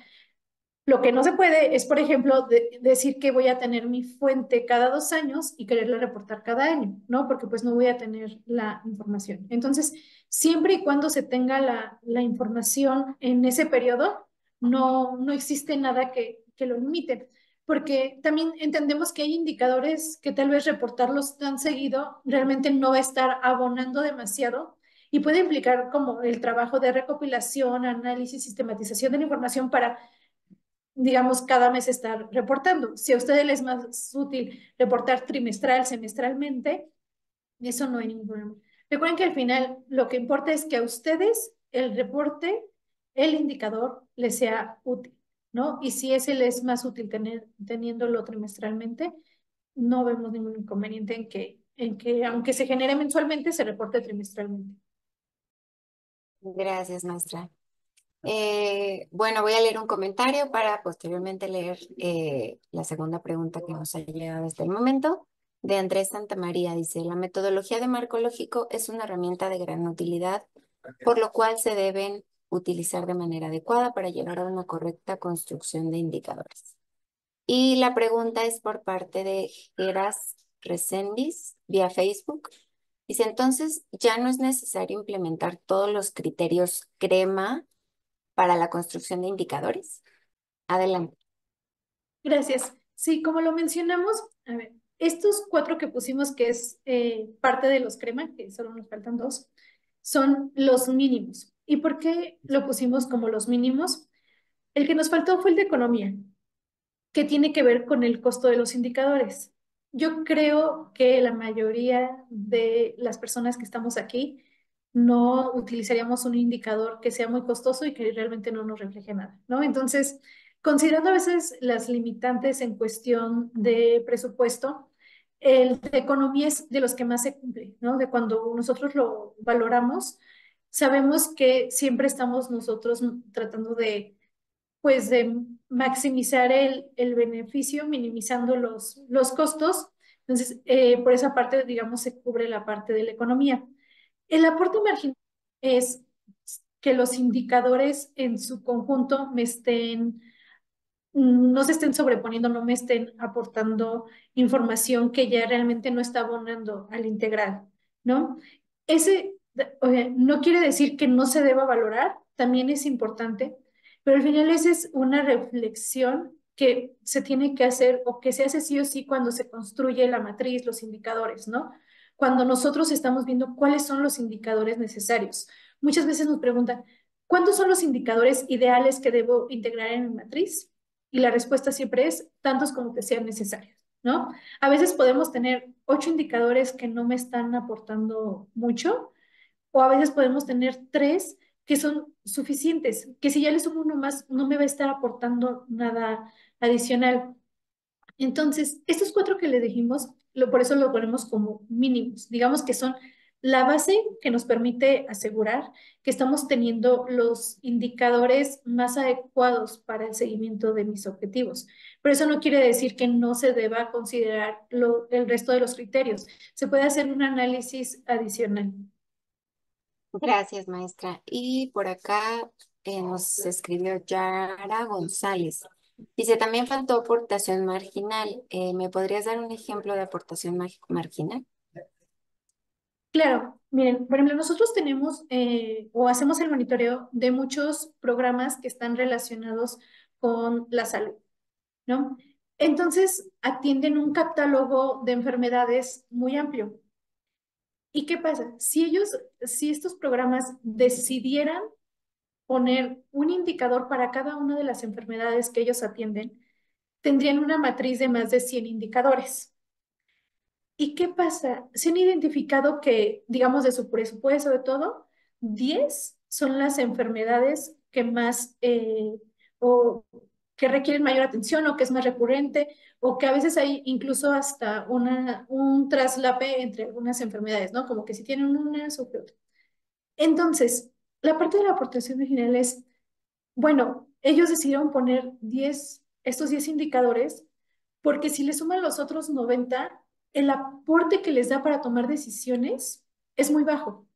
Lo que no se puede es, por ejemplo, decir que voy a tener mi fuente cada 2 años y quererla reportar cada año, ¿no? Porque pues no voy a tener la información. Entonces, siempre y cuando se tenga la información en ese periodo, no existe nada que lo limite. Porque también entendemos que hay indicadores que tal vez reportarlos tan seguido realmente no va a estar abonando demasiado y puede implicar como el trabajo de recopilación, análisis, sistematización de la información para digamos, cada mes estar reportando. Si a ustedes les es más útil reportar trimestral, semestralmente, eso no hay ningún problema. Recuerden que al final lo que importa es que a ustedes el reporte, el indicador, les sea útil, ¿no? Y si ese les es más útil teniéndolo trimestralmente, no vemos ningún inconveniente en que aunque se genere mensualmente, se reporte trimestralmente. Gracias, maestra. Bueno, voy a leer un comentario para posteriormente leer la segunda pregunta que nos ha llegado hasta el momento. De Andrés Santamaría dice, la metodología de marco lógico es una herramienta de gran utilidad, por lo cual se deben utilizar de manera adecuada para llegar a una correcta construcción de indicadores. Y la pregunta es por parte de Geras Recendis vía Facebook. Dice, entonces, ¿ya no es necesario implementar todos los criterios crema para la construcción de indicadores? Adelante. Gracias. Sí, como lo mencionamos, a ver, estos 4 que pusimos, que es parte de los crema, que solo nos faltan 2, son los mínimos. ¿Y por qué lo pusimos como los mínimos? El que nos faltó fue el de economía, que tiene que ver con el costo de los indicadores. Yo creo que la mayoría de las personas que estamos aquí no utilizaríamos un indicador que sea muy costoso y que realmente no nos refleje nada, ¿no? Entonces, considerando a veces las limitantes en cuestión de presupuesto, el de economía es de los que más se cumple, ¿no? De cuando nosotros lo valoramos, sabemos que siempre estamos nosotros tratando pues de maximizar el beneficio, minimizando los costos. Entonces, por esa parte, digamos, se cubre la parte de la economía. El aporte marginal es que los indicadores en su conjunto no se estén sobreponiendo, no me estén aportando información que ya realmente no está abonando al integral, ¿no? No quiere decir que no se deba valorar, también es importante, pero al final esa es una reflexión que se tiene que hacer o que se hace sí o sí cuando se construye la matriz, los indicadores, ¿no? Cuando nosotros estamos viendo cuáles son los indicadores necesarios. Muchas veces nos preguntan, ¿cuántos son los indicadores ideales que debo integrar en mi matriz? Y la respuesta siempre es tantos como que sean necesarios, ¿no? A veces podemos tener 8 indicadores que no me están aportando mucho, o a veces podemos tener 3 que son suficientes, que si ya le sumo uno más, no me va a estar aportando nada adicional. Entonces, estos cuatro que le dijimos, por eso lo ponemos como mínimos. Digamos que son la base que nos permite asegurar que estamos teniendo los indicadores más adecuados para el seguimiento de mis objetivos. Pero eso no quiere decir que no se deba considerar el resto de los criterios. Se puede hacer un análisis adicional. Gracias, maestra. Y por acá nos escribió Yara González. Dice, también faltó aportación marginal. ¿Me podrías dar un ejemplo de aportación marginal? Claro, miren, por ejemplo, nosotros tenemos o hacemos el monitoreo de muchos programas que están relacionados con la salud, ¿no? Entonces, atienden un catálogo de enfermedades muy amplio. ¿Y qué pasa? Si estos programas decidieran poner un indicador para cada una de las enfermedades que ellos atienden, tendrían una matriz de más de 100 indicadores. ¿Y qué pasa? Se han identificado que, digamos, de su presupuesto de todo, 10 son las enfermedades que más o que requieren mayor atención o que es más recurrente o que a veces hay incluso hasta un traslape entre algunas enfermedades, ¿no? Como que si tienen una o que otra. Entonces, la parte de la aportación original es, bueno, ellos decidieron poner estos 10 indicadores porque si le suman los otros 90, el aporte que les da para tomar decisiones es muy bajo,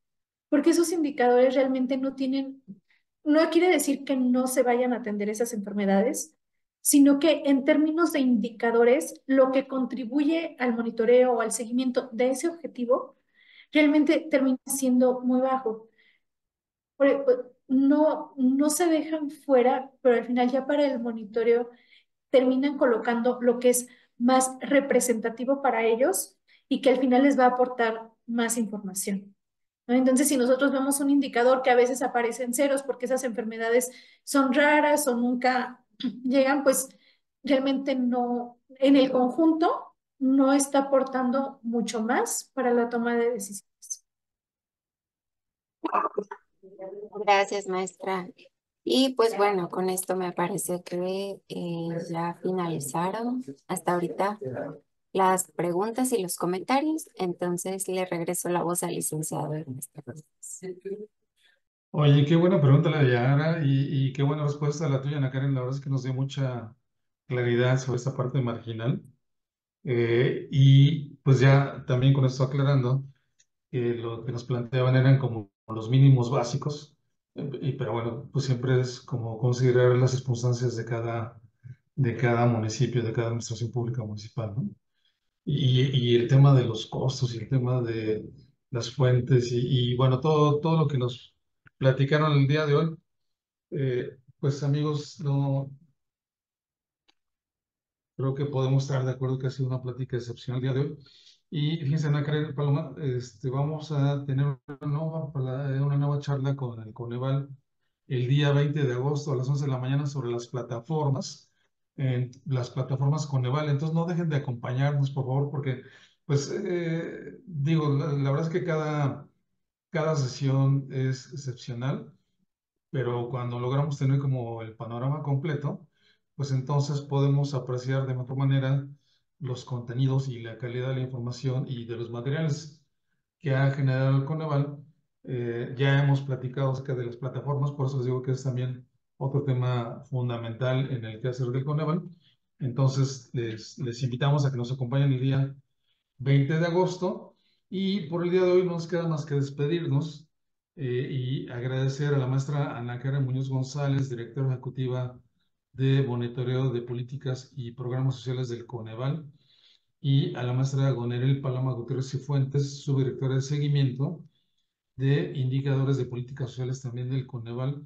porque esos indicadores realmente no quiere decir que no se vayan a atender esas enfermedades, sino que en términos de indicadores, lo que contribuye al monitoreo o al seguimiento de ese objetivo realmente termina siendo muy bajo. No se dejan fuera, pero al final ya para el monitoreo terminan colocando lo que es más representativo para ellos y que al final les va a aportar más información, ¿no? Entonces, si nosotros vemos un indicador que a veces aparece en ceros porque esas enfermedades son raras o nunca llegan, pues realmente no, en el conjunto, no está aportando mucho más para la toma de decisiones. Gracias, maestra. Y pues bueno, con esto me parece que ya finalizaron hasta ahorita las preguntas y los comentarios. Entonces le regreso la voz al licenciado Ernesto Rodríguez. Oye, qué buena pregunta la de Yara y qué buena respuesta la tuya, Ana Karen. La verdad es que nos dio mucha claridad sobre esta parte marginal. Y pues ya también con esto aclarando, lo que nos planteaban eran como los mínimos básicos, pero bueno, pues siempre es como considerar las circunstancias de cada municipio, de cada administración pública municipal, ¿no? Y el tema de los costos y el tema de las fuentes bueno, todo lo que nos platicaron el día de hoy, pues amigos, no creo que podemos estar de acuerdo que ha sido una plática excepcional el día de hoy. Y fíjense, Ana Karen Paloma, vamos a tener una nueva charla con el Coneval el día 20 de agosto a las 11 de la mañana sobre las plataformas Coneval. Entonces no dejen de acompañarnos, por favor, porque, pues, digo, la verdad es que cada sesión es excepcional, pero cuando logramos tener como el panorama completo, pues entonces podemos apreciar de mejor manera los contenidos y la calidad de la información y de los materiales que ha generado el Coneval. Ya hemos platicado acerca de las plataformas, por eso les digo que es también otro tema fundamental en el quehacer del Coneval. Entonces, les invitamos a que nos acompañen el día 20 de agosto. Y por el día de hoy no nos queda más que despedirnos y agradecer a la maestra Ana Karen Muñoz González, directora ejecutiva de Monitoreo de Políticas y Programas Sociales del Coneval, y a la maestra Gonerel Paloma Gutiérrez y Fuentes, subdirectora de seguimiento de indicadores de políticas sociales también del Coneval,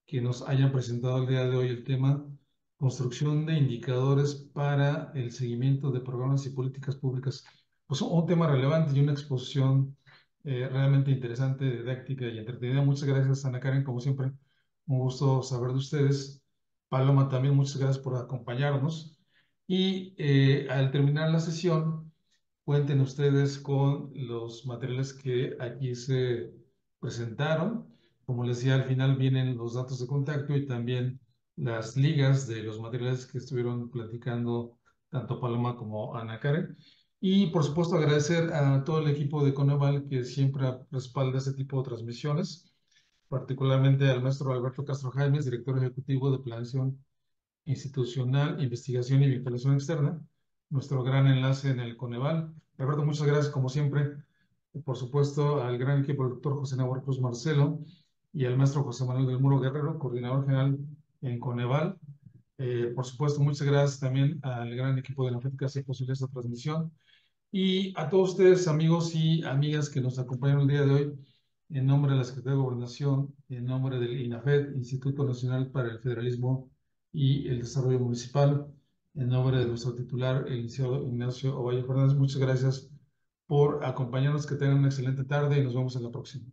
que nos hayan presentado el día de hoy el tema construcción de indicadores para el seguimiento de programas y políticas públicas. Pues un tema relevante y una exposición realmente interesante, didáctica y entretenida. Muchas gracias, Ana Karen, como siempre, un gusto saber de ustedes. Paloma, también muchas gracias por acompañarnos. Y al terminar la sesión, cuenten ustedes con los materiales que aquí se presentaron. Como les decía, al final vienen los datos de contacto y también las ligas de los materiales que estuvieron platicando tanto Paloma como Ana Karen. Y por supuesto agradecer a todo el equipo de Coneval que siempre respalda este tipo de transmisiones, particularmente al maestro Alberto Castro Jaimes, director ejecutivo de Planeación Institucional, Investigación y Vinculación Externa, nuestro gran enlace en el Coneval. Alberto, muchas gracias como siempre. Y por supuesto al gran equipo del doctor José Navarro Cruz Marcelo y al maestro José Manuel del Muro Guerrero, coordinador general en Coneval. Por supuesto, muchas gracias también al gran equipo de la FED que hace posible esta transmisión. Y a todos ustedes, amigos y amigas que nos acompañan el día de hoy, en nombre de la Secretaría de Gobernación, en nombre del INAFED, Instituto Nacional para el Federalismo y el Desarrollo Municipal, en nombre de nuestro titular, el licenciado Ignacio Ovalle Fernández, muchas gracias por acompañarnos, que tengan una excelente tarde y nos vemos en la próxima.